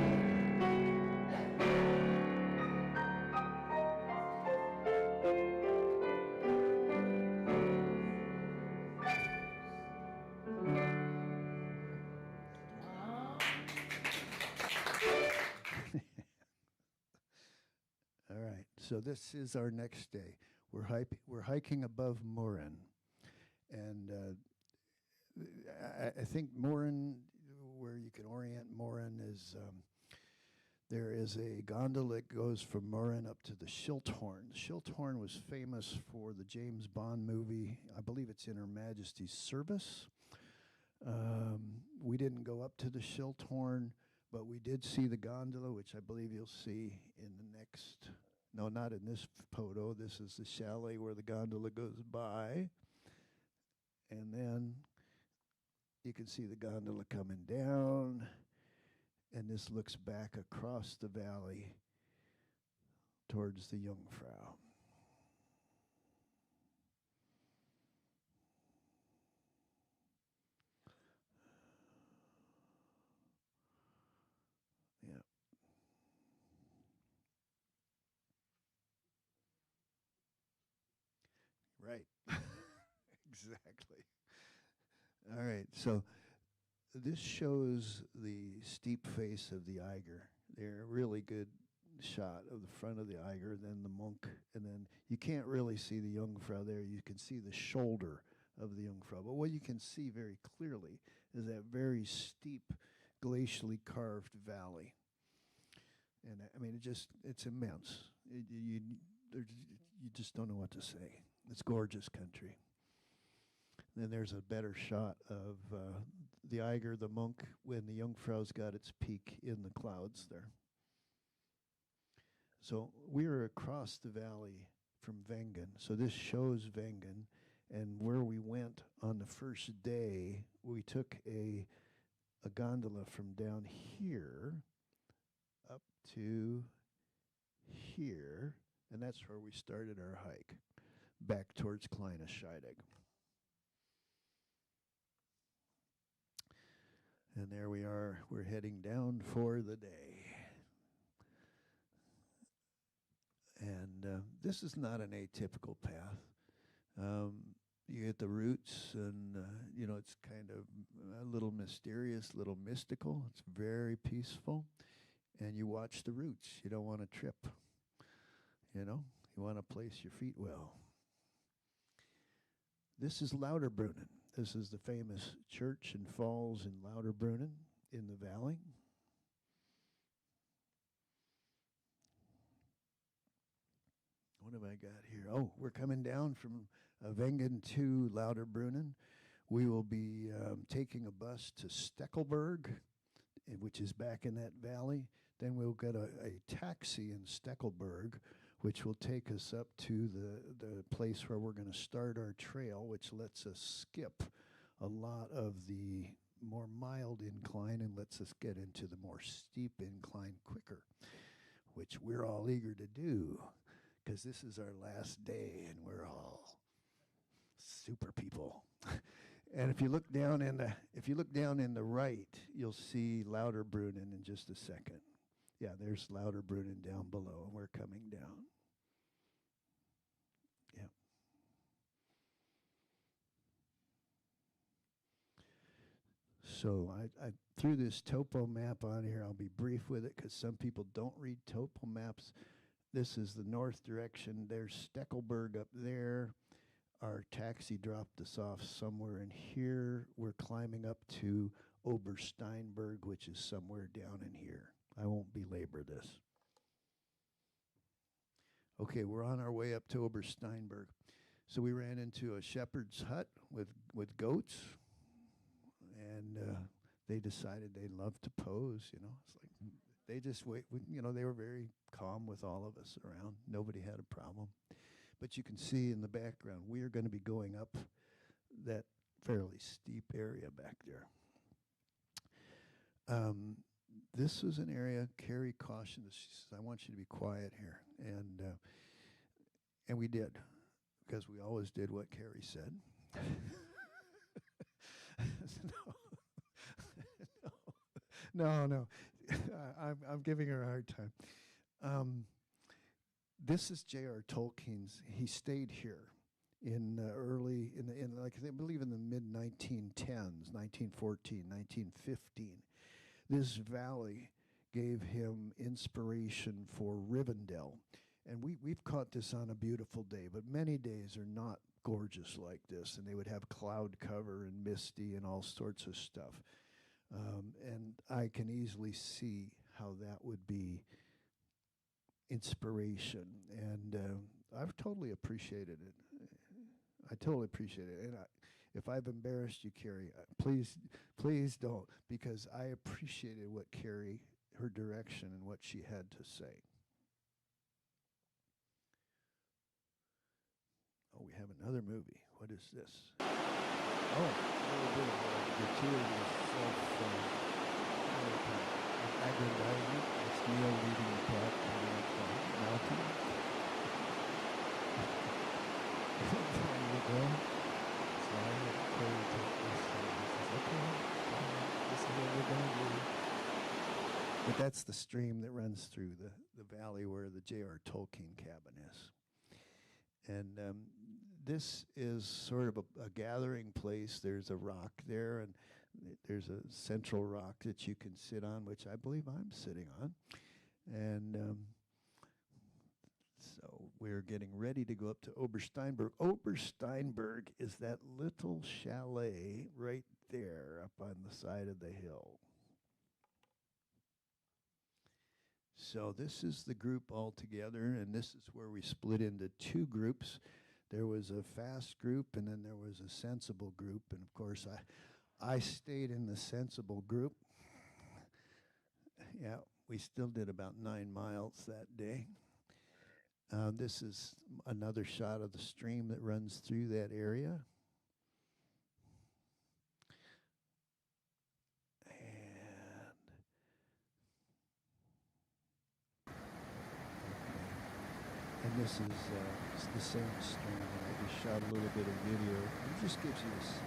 All right, so this is our next day. We're hiking above Morin, and I think Morin, where you can orient Morin, is There is a gondola that goes from Morin up to the Schilthorn. The Schilthorn was famous for the James Bond movie. I believe it's in Her Majesty's Service. We didn't go up to the Schilthorn, but we did see the gondola, which I believe you'll see in the next. No, not in this photo. This is the chalet where the gondola goes by. And then you can see the gondola coming down. And this looks back across the valley towards the Jungfrau. Yeah. Right. Exactly. All right. So this shows the steep face of the Eiger. They're a really good shot of the front of the Eiger, then the Monk, and then you can't really see the Jungfrau there. You can see the shoulder of the Jungfrau. But what you can see very clearly is that very steep, glacially carved valley. And I mean, it's immense. You just don't know what to say. It's gorgeous country. Then there's a better shot of the Eiger, the Monk, when the Jungfrau's got its peak in the clouds there. So we are across the valley from Wengen. So this shows Wengen. And where we went on the first day, we took a gondola from down here up to here. And that's where we started our hike, back towards Kleine Scheidegg. And there we are. We're heading down for the day. And this is not an atypical path. You get the roots, and, it's kind of a little mysterious, a little mystical. It's very peaceful. And you watch the roots. You don't want to trip. You want to place your feet well. This is Lauterbrunnen. This is the famous church and falls in Lauterbrunnen in the valley. What have I got here? Oh, we're coming down from Wengen to Lauterbrunnen. We will be taking a bus to Steckelberg, which is back in that valley. Then we'll get a taxi in Steckelberg, which will take us up to the place where we're going to start our trail, which lets us skip a lot of the more mild incline and lets us get into the more steep incline quicker, which we're all eager to do, because this is our last day and we're all super people. And if you look down in the right, you'll see Lauterbrunnen in just a second. Yeah, there's Lauterbrunnen down below, and we're coming down. Yeah. So I threw this topo map on here. I'll be brief with it because some people don't read topo maps. This is the north direction. There's Steckelberg up there. Our taxi dropped us off somewhere in here. We're climbing up to Obersteinberg, which is somewhere down in here. I won't belabor this. Okay, we're on our way up to Obersteinberg. So we ran into a shepherd's hut with goats, and they decided they'd love to pose. It's like they just wait. They were very calm with all of us around. Nobody had a problem. But you can see in the background, we are going to be going up that fairly steep area back there. This was an area, Carrie cautioned us. She says, I want you to be quiet here. And we did, because we always did what Carrie said. No. I'm giving her a hard time. This is J.R. Tolkien's. He stayed here in I believe in the mid-1910s, 1914, 1915. This valley gave him inspiration for Rivendell. And we've caught this on a beautiful day, but many days are not gorgeous like this, and they would have cloud cover and misty and all sorts of stuff. And I can easily see how that would be inspiration. And I've totally appreciated it. I totally appreciate it. And if I've embarrassed you, Carrie, please don't, because I appreciated what Carrie, her direction, and what she had to say. Oh, we have another movie. What is this? Oh, a little bit of gratuitous self-aggrandizement. It's Neil leading the pack toward the mountain. There you go. So I had Corey take this, and he says, okay, this is what we're going to do. But that's the stream that runs through the valley where the J.R. Tolkien cabin is. And this is sort of a gathering place. There's a rock there, and there's a central rock that you can sit on, which I believe I'm sitting on. And so we're getting ready to go up to Obersteinberg. Obersteinberg is that little chalet right there up on the side of the hill. So this is the group all together, and this is where we split into two groups. There was a fast group, and then there was a sensible group. And of course, I stayed in the sensible group. Yeah, we still did about 9 miles that day. This is another shot of the stream that runs through that area. And this is the same stream, and I just shot a little bit of video. It just gives you a sense.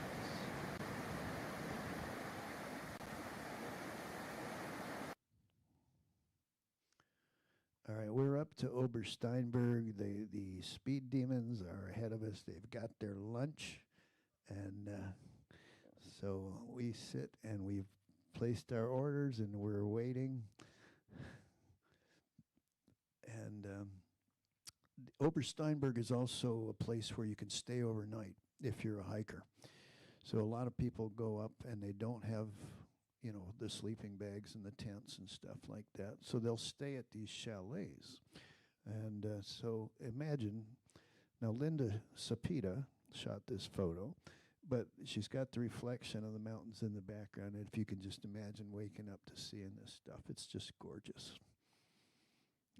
All right, we're up to Obersteinberg. The speed demons are ahead of us. They've got their lunch, and so we sit and we've placed our orders, and we're waiting. And Obersteinberg is also a place where you can stay overnight if you're a hiker. So a lot of people go up and they don't have, you know, the sleeping bags and the tents and stuff like that. So they'll stay at these chalets. And so imagine, now Linda Sapita shot this photo, but she's got the reflection of the mountains in the background. And if you can just imagine waking up to seeing this stuff, it's just gorgeous.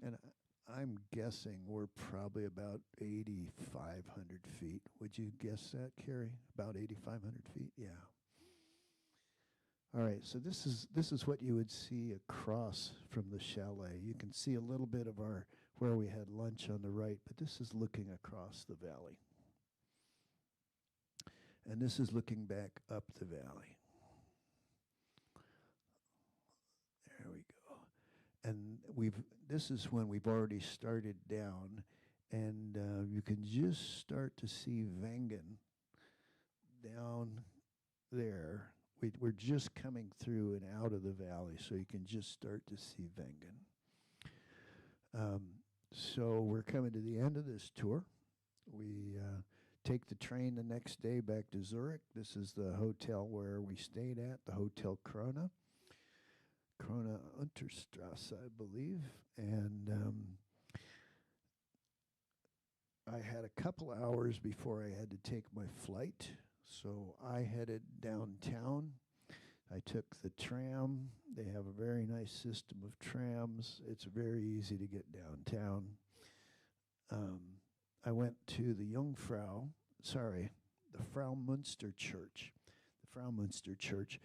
And I'm guessing we're probably about 8,500 feet. Would you guess that, Carrie? About 8,500 feet? Yeah. All right, so this is what you would see across from the chalet. You can see a little bit of where we had lunch on the right, but this is looking across the valley. And this is looking back up the valley. There we go. And this is when we've already started down, and you can just start to see Wengen down there. We're just coming through and out of the valley, so you can just start to see Wengen. So we're coming to the end of this tour. We take the train the next day back to Zurich. This is the hotel where we stayed at, the Hotel Krone Unterstrasse, I believe. And I had a couple hours before I had to take my flight. So I headed downtown. I took the tram. They have a very nice system of trams. It's very easy to get downtown. I went to the Fraumünster Church. The Fraumünster Church.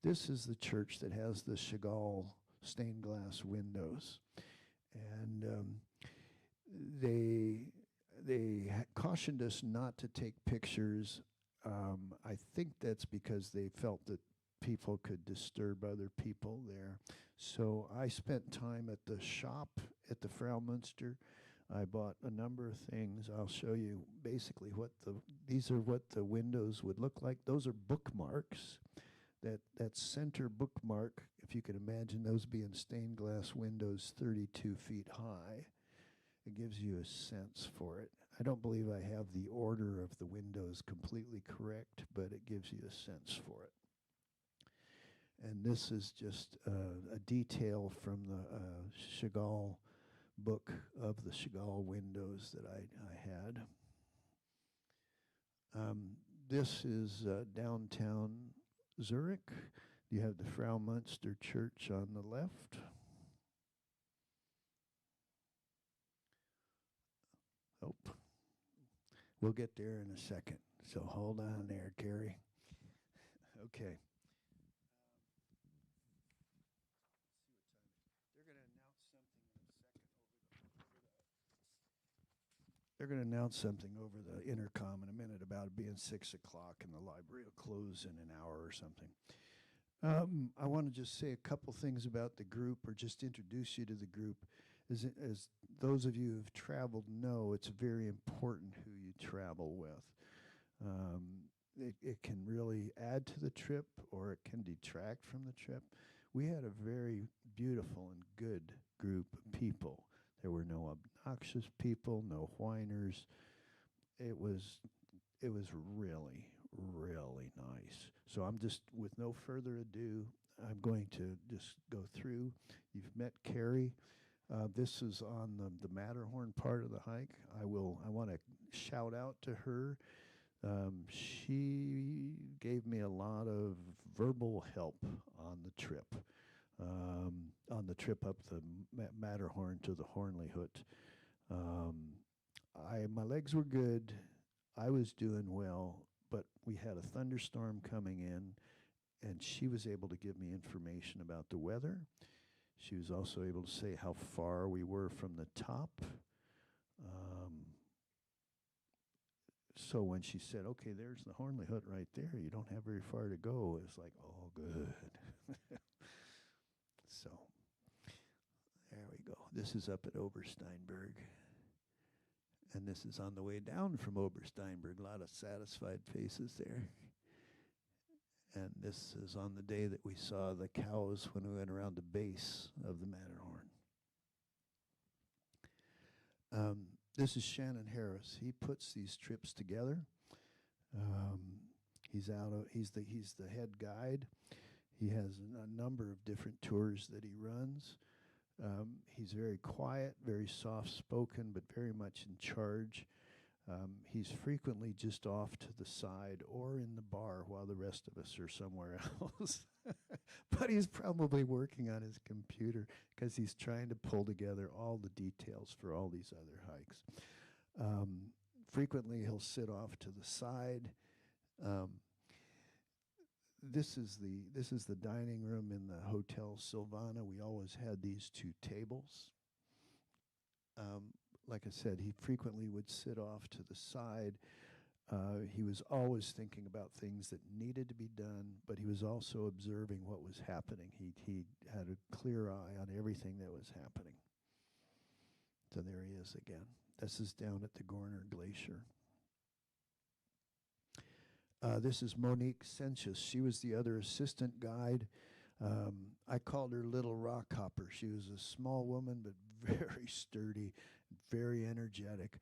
This is the church that has the Chagall stained glass windows. And they cautioned us not to take pictures. I think that's because they felt that people could disturb other people there. So I spent time at the shop at the Fraumünster. I bought a number of things. I'll show you basically these are what the windows would look like. Those are bookmarks. That center bookmark, if you can imagine those being stained glass windows 32 feet high, it gives you a sense for it. I don't believe I have the order of the windows completely correct, but it gives you a sense for it. And this is just a detail from the Chagall book of the Chagall windows that I had. This is downtown Zurich. You have the Frau Munster Church on the left. Oh, we'll get there in a second. So hold on there, Carrie. Okay. They're going to announce something over the intercom in a minute about it being 6 o'clock and the library will close in an hour or something. I want to just say a couple things about the group, or just introduce you to the group. As those of you who've traveled know, it's very important who you travel with. It can really add to the trip, or it can detract from the trip. We had a very beautiful and good group of people. There were no obnoxious people, no whiners. It was really, really nice. So I'm just, with no further ado, I'm going to just go through. You've met Carrie. This is on the Matterhorn part of the hike. I want to shout out to her. She gave me a lot of verbal help on the trip. On the trip up the Matterhorn to the Hornli-Hut. My legs were good. I was doing well, but we had a thunderstorm coming in, and she was able to give me information about the weather. She was also able to say how far we were from the top. So when she said, okay, there's the Hornli-Hut right there, you don't have very far to go, it's like, oh, good. So there we go. This is up at Obersteinberg. And this is on the way down from Obersteinberg. A lot of satisfied faces there. And this is on the day that we saw the cows when we went around the base of the Matterhorn. This is Shannon Harris. He puts these trips together. He's the head guide. He has a number of different tours that he runs. He's very quiet, very soft-spoken, but very much in charge. He's frequently just off to the side or in the bar while the rest of us are somewhere else. But he's probably working on his computer because he's trying to pull together all the details for all these other hikes. Frequently he'll sit off to the side. This is the dining room in the Hotel Silvana. We always had these two tables. Like I said, he frequently would sit off to the side. He was always thinking about things that needed to be done, but he was also observing what was happening. He had a clear eye on everything that was happening. So there he is again. This is down at the Gorner Glacier. This is Monique Senchus. She was the other assistant guide. I called her Little Rock Hopper. She was a small woman, but very sturdy, very energetic.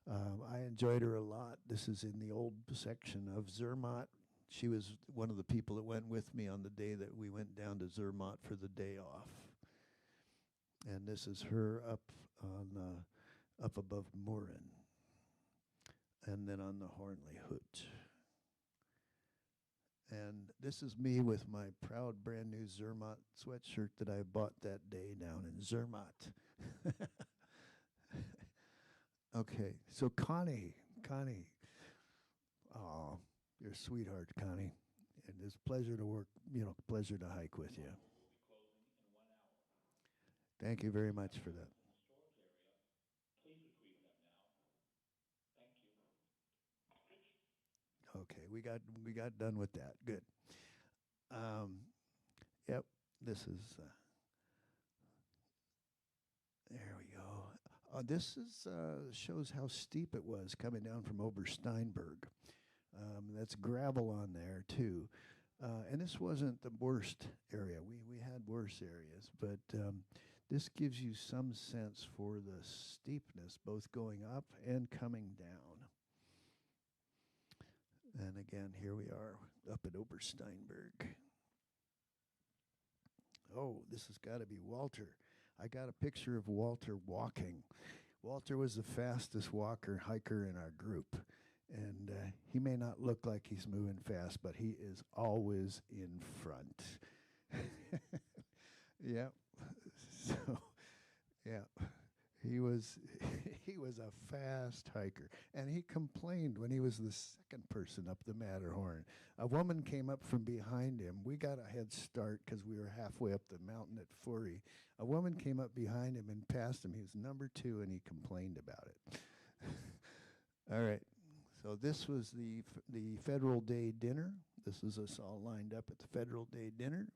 I enjoyed her a lot. This is in the old section of Zermatt. She was one of the people that went with me on the day that we went down to Zermatt for the day off. And this is her up above Murren, and then on the Hornli-Hut. And this is me with my proud brand new Zermatt sweatshirt that I bought that day down in Zermatt. Okay, so Connie, oh, you're a sweetheart, Connie. And it's a pleasure to work, pleasure to hike with you. Thank you very much for that. Okay, we got done with that. Good. Yep, this is. There we go. This is shows how steep it was coming down from Obersteinberg. That's gravel on there too, and this wasn't the worst area. We had worse areas, but this gives you some sense for the steepness, both going up and coming down. And again, here we are up at Obersteinberg. oh, this has got to be Walter. I got a picture of Walter walking. Walter was the fastest hiker in our group. And he may not look like he's moving fast, but he is always in front. Yeah. So, yeah, he was he was a fast hiker, and he complained when he was the second person up the Matterhorn. A woman came up from behind him. We got a head start because we were halfway up the mountain at Fourie. A woman came up behind him and passed him. He was number 2, and he complained about it. All right. So this was the Federal Day dinner. This was us all lined up at the Federal Day dinner.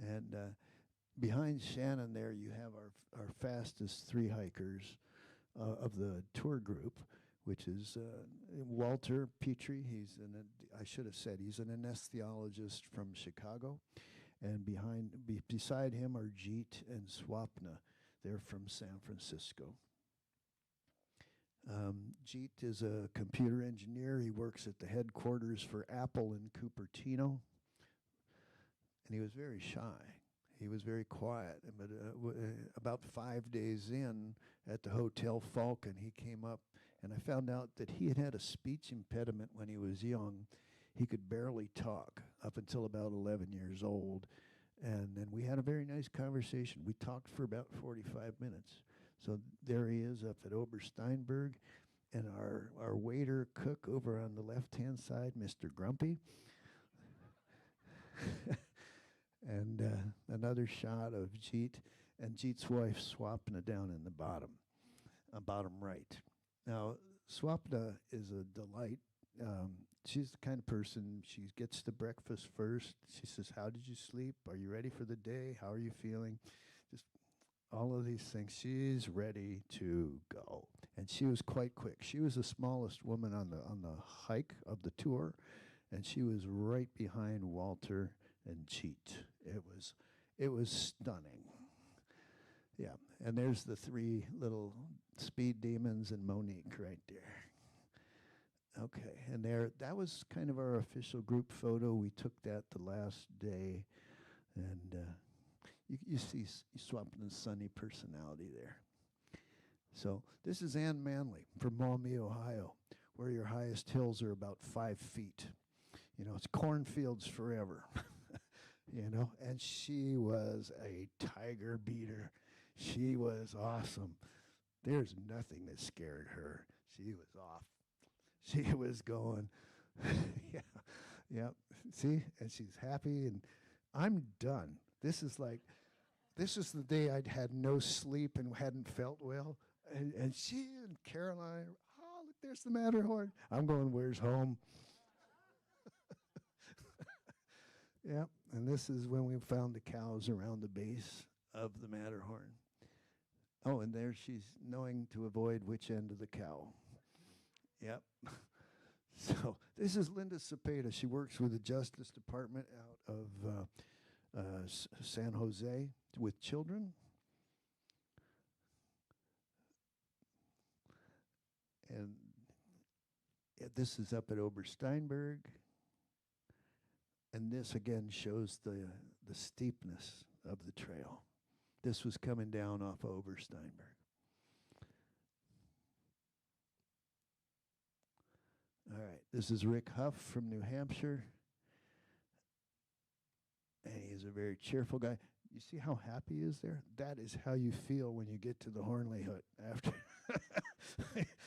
And behind Shannon there, you have our fastest 3 hikers of the tour group, which is Walter Petrie. I should have said, he's an anesthesiologist from Chicago. And beside him are Jeet and Swapna. They're from San Francisco. Jeet is a computer engineer. He works at the headquarters for Apple in Cupertino. And he was very shy. He was very quiet. But about 5 days in at the Hotel Falcon, he came up, and I found out that he had had a speech impediment when he was young. He could barely talk up until about 11 years old. And then we had a very nice conversation. We talked for about 45 minutes. So there he is up at Obersteinberg, and our waiter cook over on the left-hand side, Mr. Grumpy. And another shot of Jeet and Jeet's wife, Swapna, down in the bottom right. Now, Swapna is a delight. She's the kind of person, she gets to breakfast first. She says, how did you sleep? Are you ready for the day? How are you feeling? Just all of these things. She's ready to go. And she was quite quick. She was the smallest woman on the hike of the tour, and she was right behind Walter and Jeet. It was stunning. Yeah, and there's the 3 little speed demons and Monique right there. Okay, and that was kind of our official group photo. We took that the last day, and you see Swapna's sunny personality there. So this is Ann Manley from Maumee, Ohio, where your highest hills are about 5 feet. You know, it's cornfields forever. You know, and she was a tiger beater. She was awesome. There's nothing that scared her. She was off. She was going. Yeah. See, and she's happy, and I'm done. This is the day I'd had no sleep and hadn't felt well. And she and Caroline, oh, look, there's the Matterhorn. I'm going, where's home? Yeah, and this is when we found the cows around the base of the Matterhorn. Oh, and there she's knowing to avoid which end of the cow. Yep. So this is Linda Cepeda. She works with the Justice Department out of San Jose with children. And this is up at Obersteinberg. And this again shows the steepness of the trail. This was coming down off Obersteinberg. All right, this is Rick Huff from New Hampshire. And he's a very cheerful guy. You see how happy he is there? That is how you feel when you get to the Hornley Hut after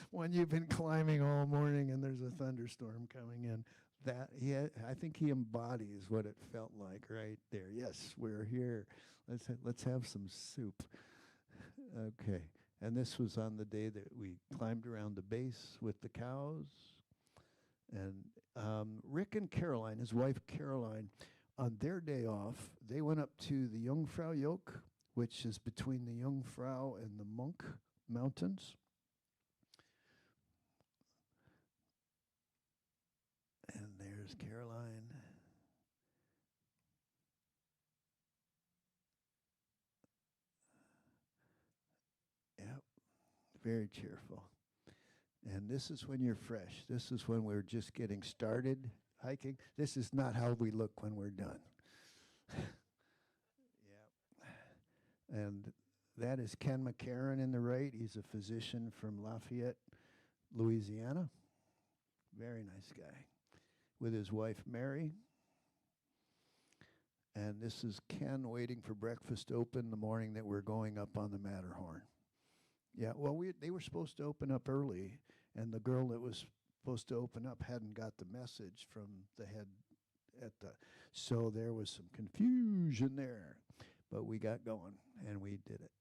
when you've been climbing all morning and there's a thunderstorm coming in. I think he embodies what it felt like right there. Yes, we're here. Let's have some soup. Okay, and this was on the day that we climbed around the base with the cows. And Rick and Caroline, his wife Caroline, on their day off, they went up to the Jungfrau Joch, which is between the Jungfrau and the Monk Mountains. And there's Caroline. Yep, very cheerful. And this is when you're fresh. This is when we're just getting started hiking. This is not how we look when we're done. And that is Ken McCarron in the right. He's a physician from Lafayette, Louisiana. Very nice guy. With his wife, Mary. And this is Ken waiting for breakfast to open the morning that we're going up on the Matterhorn. Yeah, well, they were supposed to open up early, and the girl that was supposed to open up hadn't got the message from the head so there was some confusion there. But we got going, and we did it.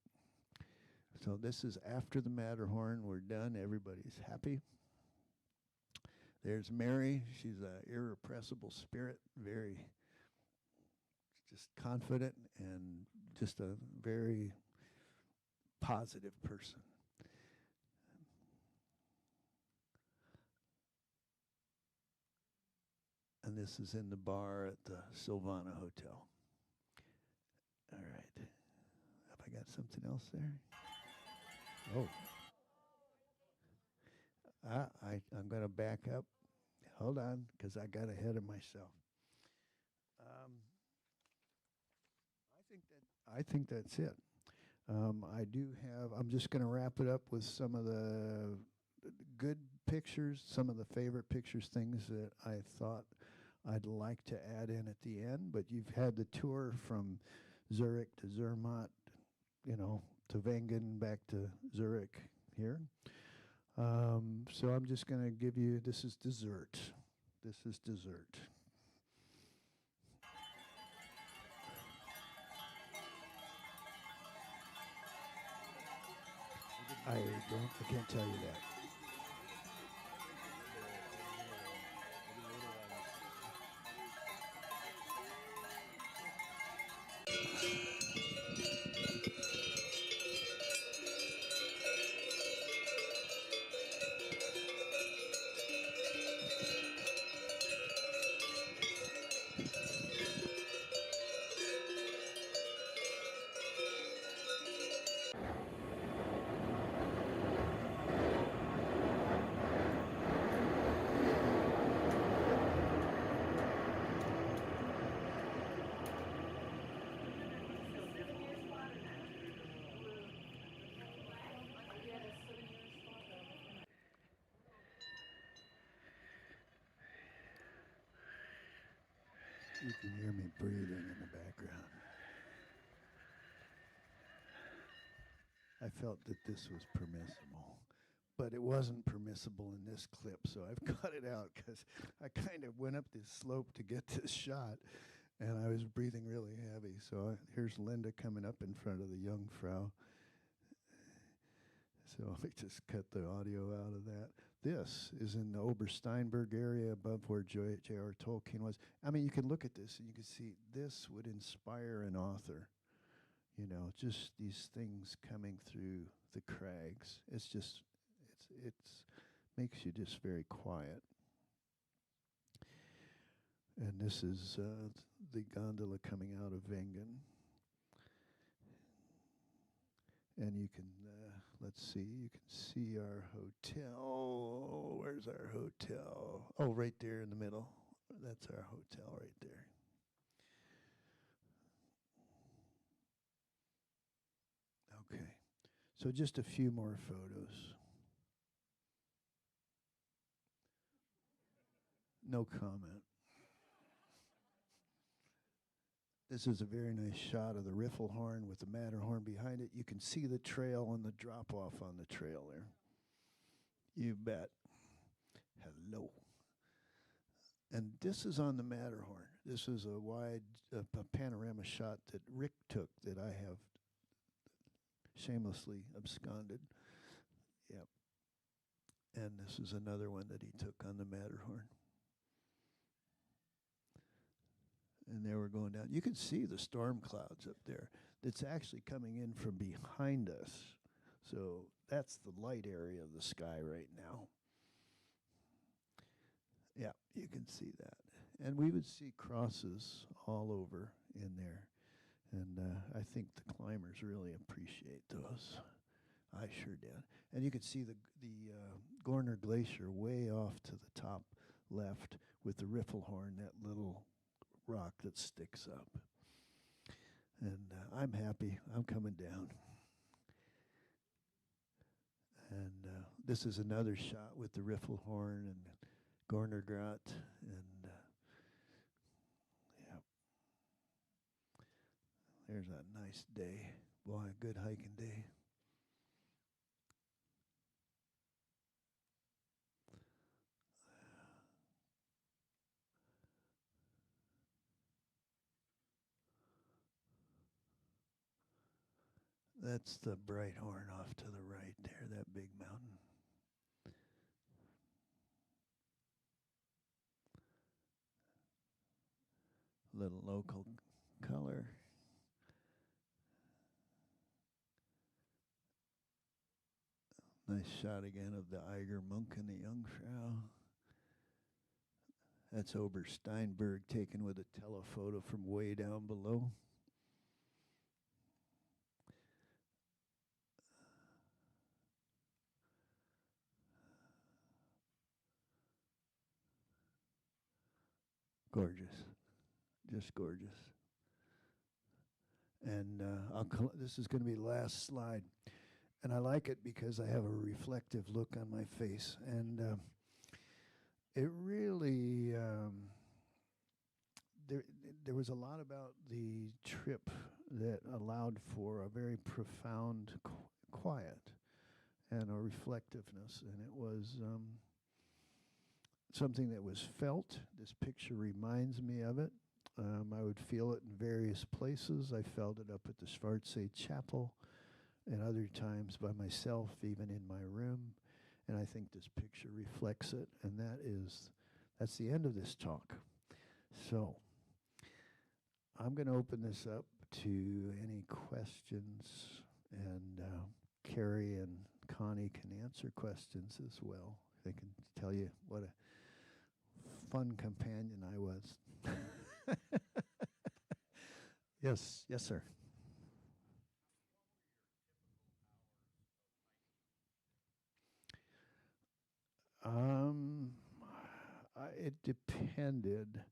So this is after the Matterhorn. We're done. Everybody's happy. There's Mary. She's an irrepressible spirit, very just confident and just a very positive person. And this is in the bar at the Silvana Hotel. All right. Have I got something else there? Oh. I'm going to back up. Hold on, because I got ahead of myself. I think that's it. I'm just going to wrap it up with some of the good pictures, some of the favorite pictures, things that I thought I'd like to add in at the end. But you've had the tour from Zurich to Zermatt, to Wengen, back to Zurich here. So I'm just going to give you, this is dessert. This is dessert. I can't tell you that. You can hear me breathing in the background. I felt that this was permissible, but it wasn't permissible in this clip, so I've cut it out because I kind of went up this slope to get this shot, and I was breathing really heavy. So here's Linda coming up in front of the Jungfrau. So I just cut the audio out of that. This is in the Obersteinberg area above where J.R. Tolkien was. I mean, you can look at this and you can see this would inspire an author. Just these things coming through the crags. It's just, it's makes you just very quiet. And this is the gondola coming out of Wengen. And you can, let's see, you can see our hotel. Oh, where's our hotel? Oh, right there in the middle. That's our hotel right there. Okay, so just a few more photos. No comment. This is a very nice shot of the Riffelhorn with the Matterhorn behind it. You can see the trail and the drop-off on the trail there. You bet. Hello. And this is on the Matterhorn. This is a wide panorama shot that Rick took that I have shamelessly absconded. Yep. And this is another one that he took on the Matterhorn. And there we're going down. You can see the storm clouds up there. That's actually coming in from behind us. So that's the light area of the sky right now. Yeah, you can see that. And we would see crosses all over in there. And I think the climbers really appreciate those. I sure did. And you can see the Gorner Glacier way off to the top left with the Riffelhorn, that little rock that sticks up. And I'm happy. I'm coming down. And this is another shot with the riffle horn and Gornergrat. And yeah, there's a nice day. Boy, a good hiking day. That's the Bright Horn off to the right there, that big mountain. Little local color. Nice shot again of the Eiger Monk and the Jungfrau. That's Obersteinberg taken with a telephoto from way down below. Gorgeous, just gorgeous. And this is going to be the last slide. And I like it because I have a reflective look on my face. And it really, there was a lot about the trip that allowed for a very profound quiet and a reflectiveness. And it was something that was felt. This picture reminds me of it. I would feel it in various places. I felt it up at the Schwarzsee Chapel and other times by myself, even in my room. And I think this picture reflects it. And that's the end of this talk. So I'm going to open this up to any questions. And Carrie and Connie can answer questions as well. They can tell you what a fun companion I was. Yes, sir. Um, it depended.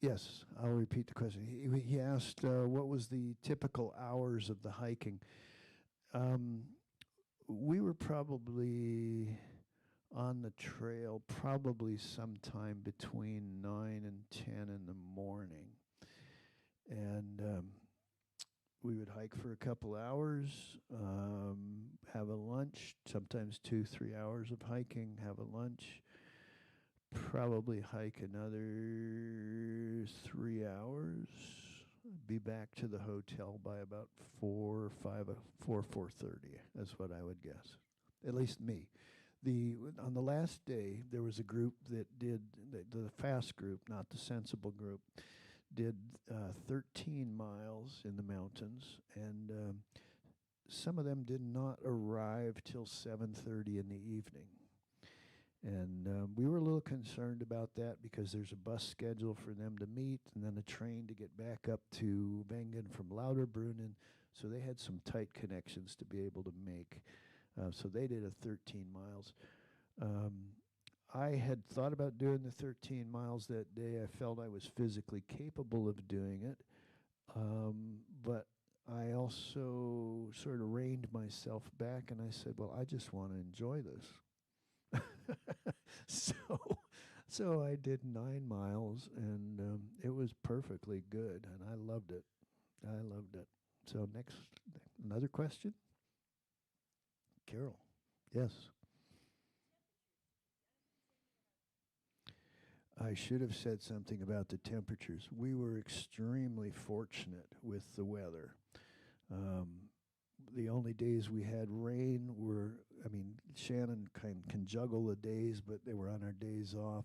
Yes, I'll repeat the question. He asked what was the typical hours of the hiking. Um, we were probably on the trail probably sometime between 9 and 10 in the morning. And we would hike for a couple hours, have a lunch, sometimes 2-3 hours of hiking, have a lunch, probably hike another 3 hours, be back to the hotel by about 4:30. That's what I would guess. At least me. On the last day, there was a group that did the fast group, not the sensible group, did 13 miles in the mountains, and some of them did not arrive till 7:30 in the evening. And we were a little concerned about that because there's a bus schedule for them to meet and then a train to get back up to Wengen from Lauterbrunnen. So they had some tight connections to be able to make. So they did a 13 miles. I had thought about doing the 13 miles that day. I felt I was physically capable of doing it. But I also sort of reined myself back and I said, well, I just want to enjoy this. So I did 9 miles, and it was perfectly good, and I loved it. So another question? Carol. Yes. I should have said something about the temperatures. We were extremely fortunate with the weather. The only days we had rain were, Shannon can juggle the days, but they were on our days off.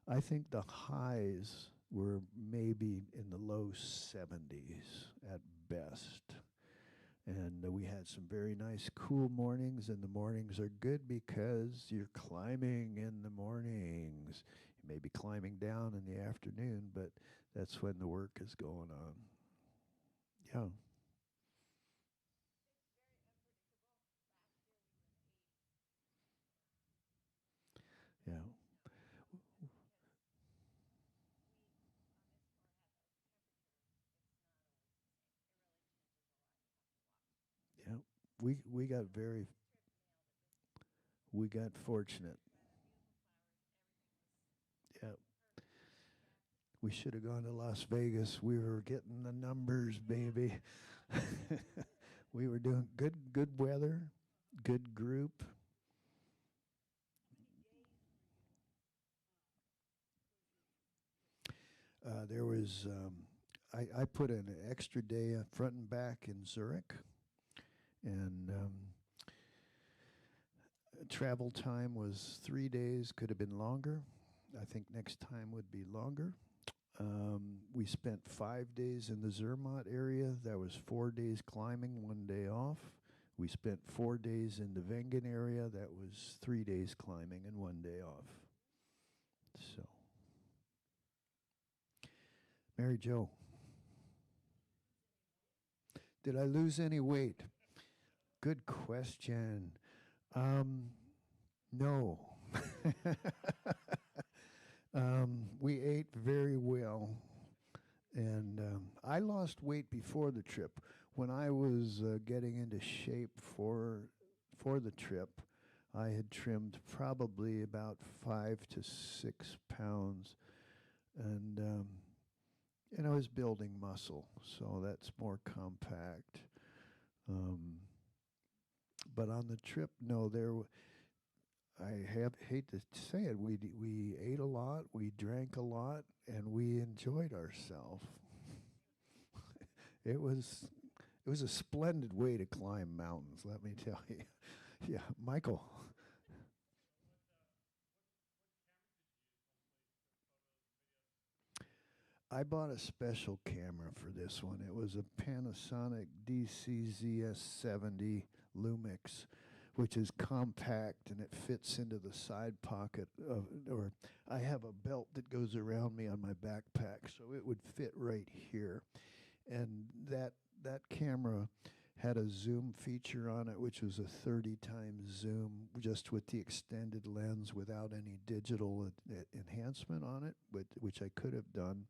I think the highs were maybe in the low 70s at best. And we had some very nice cool mornings, and the mornings are good because you're climbing in the mornings. You may be climbing down in the afternoon, but that's when the work is going on. Yeah. Yeah. we got very we got fortunate. Yeah, we should have gone to Las Vegas. We were getting the numbers, baby. We were doing good weather, good group. There was I put an extra day front and back in Zurich, and travel time was 3 days. Could have been longer. I think next time would be longer. We spent 5 days in the Zermatt area. That was 4 days climbing, 1 day off. We spent 4 days in the Wengen area. That was 3 days climbing and 1 day off. So, Mary Jo, did I lose any weight? Good question. No. We ate very well, and I lost weight before the trip. When I was getting into shape for the trip, I had trimmed probably about 5 to 6 pounds, and I was building muscle, so that's more compact. Um, but on the trip, no, hate to say it, we ate a lot, we drank a lot, and we enjoyed ourselves. It was a splendid way to climb mountains, let me tell you. Yeah, Michael. I bought a special camera for this one. It was a Panasonic DCZS70 Lumix, which is compact and it fits into the side pocket of, or I have a belt that goes around me on my backpack, so it would fit right here. And that camera had a zoom feature on it, which was a 30 times zoom, just with the extended lens without any digital enhancement on it, which I could have done.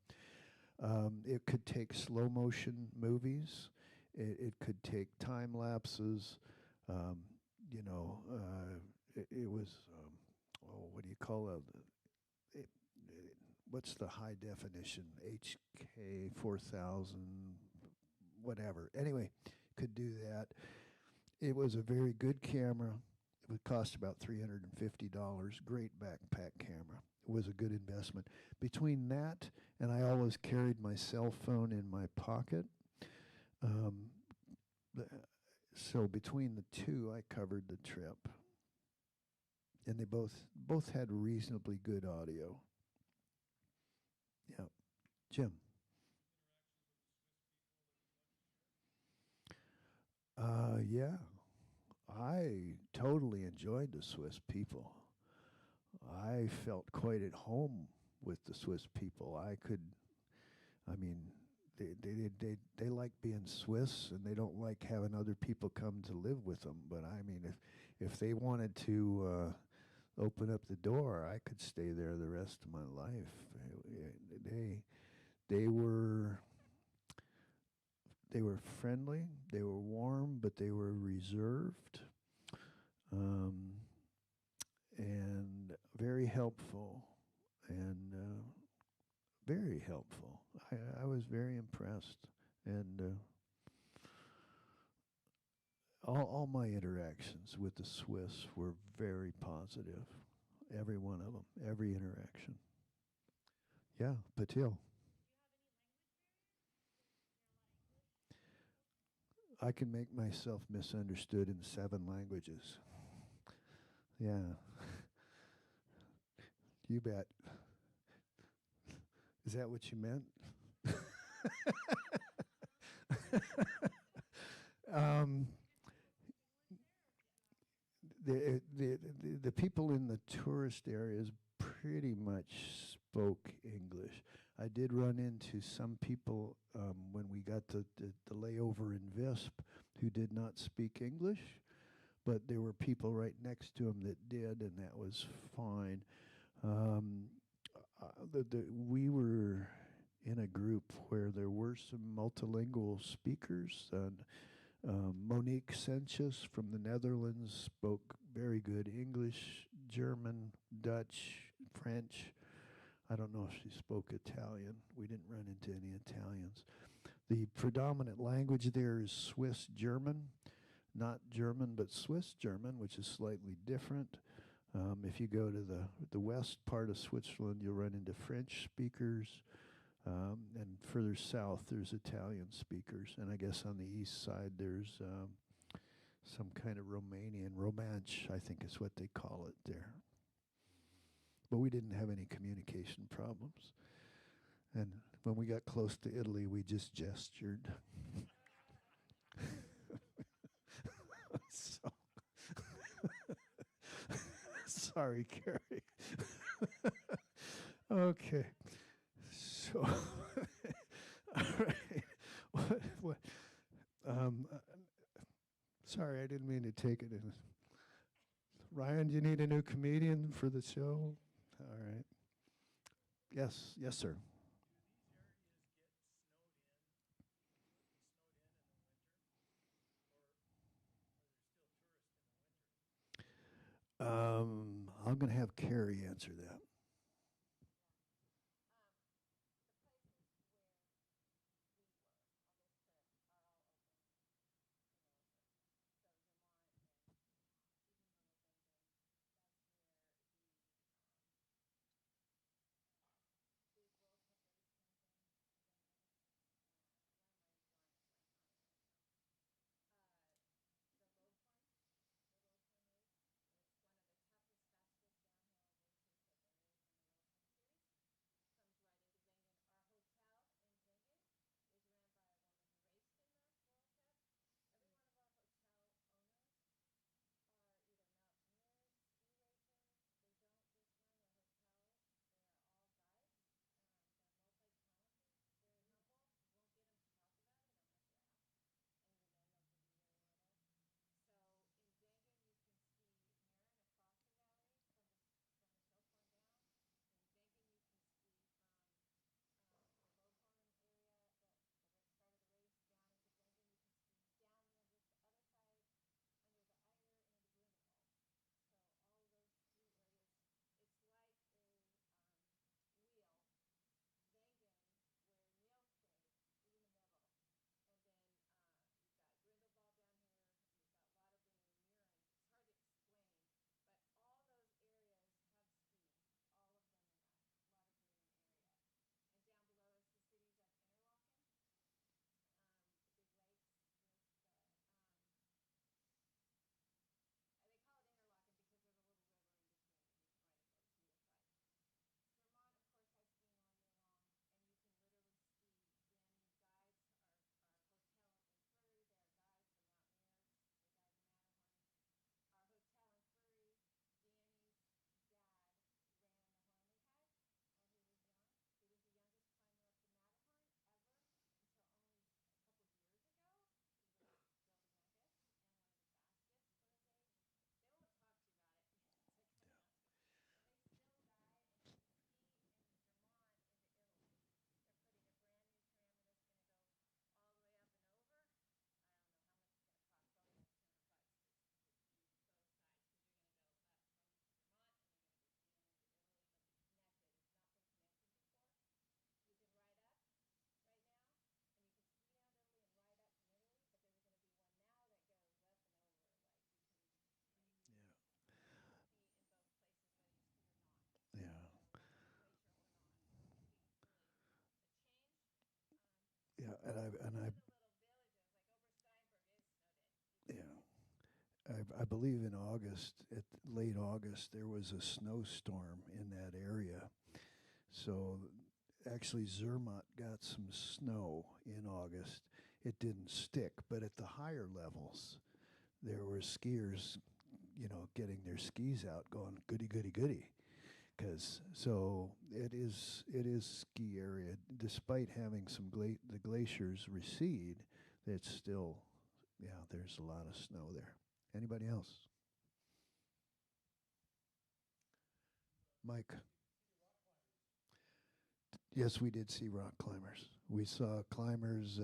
It could take slow motion movies. It could take time lapses. Um, it was, what do you call it, what's the high definition? HK 4000, whatever. Anyway, could do that. It was a very good camera. It would cost about $350. Great backpack camera. It was a good investment. Between that and I always carried my cell phone in my pocket. Um, so between the two, I covered the trip, and they both had reasonably good audio. Yeah, Jim. Yeah, I totally enjoyed the Swiss people. I felt quite at home with the Swiss people. I mean, they like being Swiss, and they don't like having other people come to live with them. But I mean, if they wanted to open up the door, I could stay there the rest of my life. They they were they were friendly, they were warm, but they were reserved, um, and very helpful, and very helpful. I was very impressed, and all my interactions with the Swiss were very positive. Every one of them, every interaction. Yeah, Patil. I can make myself misunderstood in 7 languages. Yeah, you bet. Is that what you meant? um, the people in the tourist areas pretty much spoke English. I did run into some people when we got the layover in Visp who did not speak English, but there were people right next to them that did, and that was fine. Um, we were in a group where there were some multilingual speakers, and Monique Sanchez from the Netherlands spoke very good English, German, Dutch, French. I don't know if she spoke Italian. We didn't run into any Italians. The predominant language there is Swiss German, not German, but Swiss German, which is slightly different. If you go to the west part of Switzerland, you'll run into French speakers. And further south, there's Italian speakers. And I guess on the east side, there's some kind of Romanian, Romansh, I think is what they call it there. But we didn't have any communication problems. And when we got close to Italy, we just gestured. So sorry, Carrie. Okay. So, all right. What, sorry, I didn't mean to take it in. Ryan, do you need a new comedian for the show? All right. Yes, sir. I'm going to have Carrie answer that. Yeah. Yeah, yeah, I believe in August, at late August, there was a snowstorm in that area. So actually, Zermatt got some snow in August. It didn't stick, but at the higher levels, there were skiers, getting their skis out, going goody goody goody. Because so it is ski area. Despite having the glaciers recede, it's still, yeah, there's a lot of snow there. Anybody else? Mike? Yes, we did see rock climbers. We saw climbers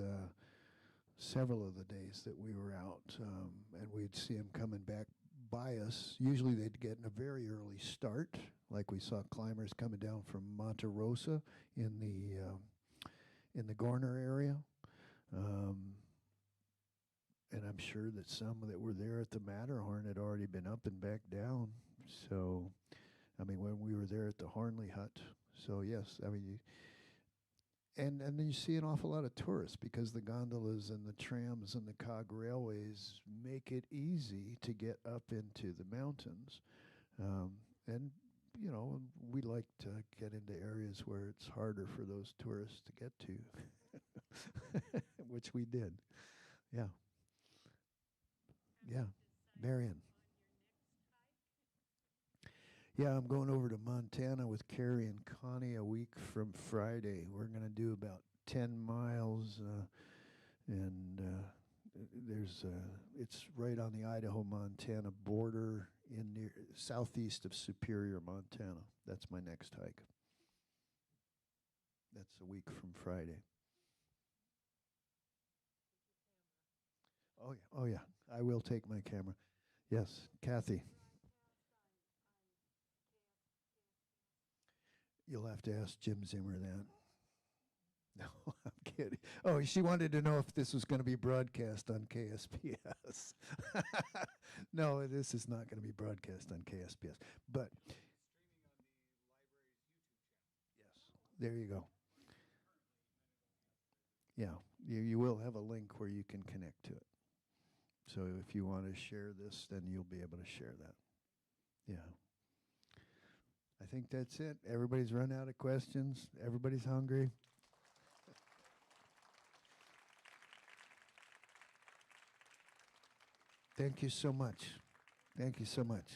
several of the days that we were out, and we'd see them coming back by us. Usually they'd get in a very early start, like we saw climbers coming down from Monte Rosa in the Gorner area. And I'm sure that some that were there at the Matterhorn had already been up and back down. So, I mean, when we were there at the Hornley Hut. So, yes, I mean, and then you see an awful lot of tourists because the gondolas and the trams and the cog railways make it easy to get up into the mountains. And, you know, we like to get into areas where it's harder for those tourists to get to, which we did. Yeah. Yeah. Marion. Yeah, I'm going over to Montana with Carrie and Connie a week from Friday. We're going to do about 10 miles, and it's right on the Idaho-Montana border in near southeast of Superior, Montana. That's my next hike. That's a week from Friday. Oh yeah, I will take my camera. Yes, Kathy. You'll have to ask Jim Zimmer that. No, I'm kidding. Oh, she wanted to know if this was going to be broadcast on KSPS. No, this is not going to be broadcast on KSPS. But yes, there you go. Yeah, you will have a link where you can connect to it. So if you want to share this, then you'll be able to share that. Yeah. I think that's it. Everybody's run out of questions. Everybody's hungry. Thank you so much. Thank you so much.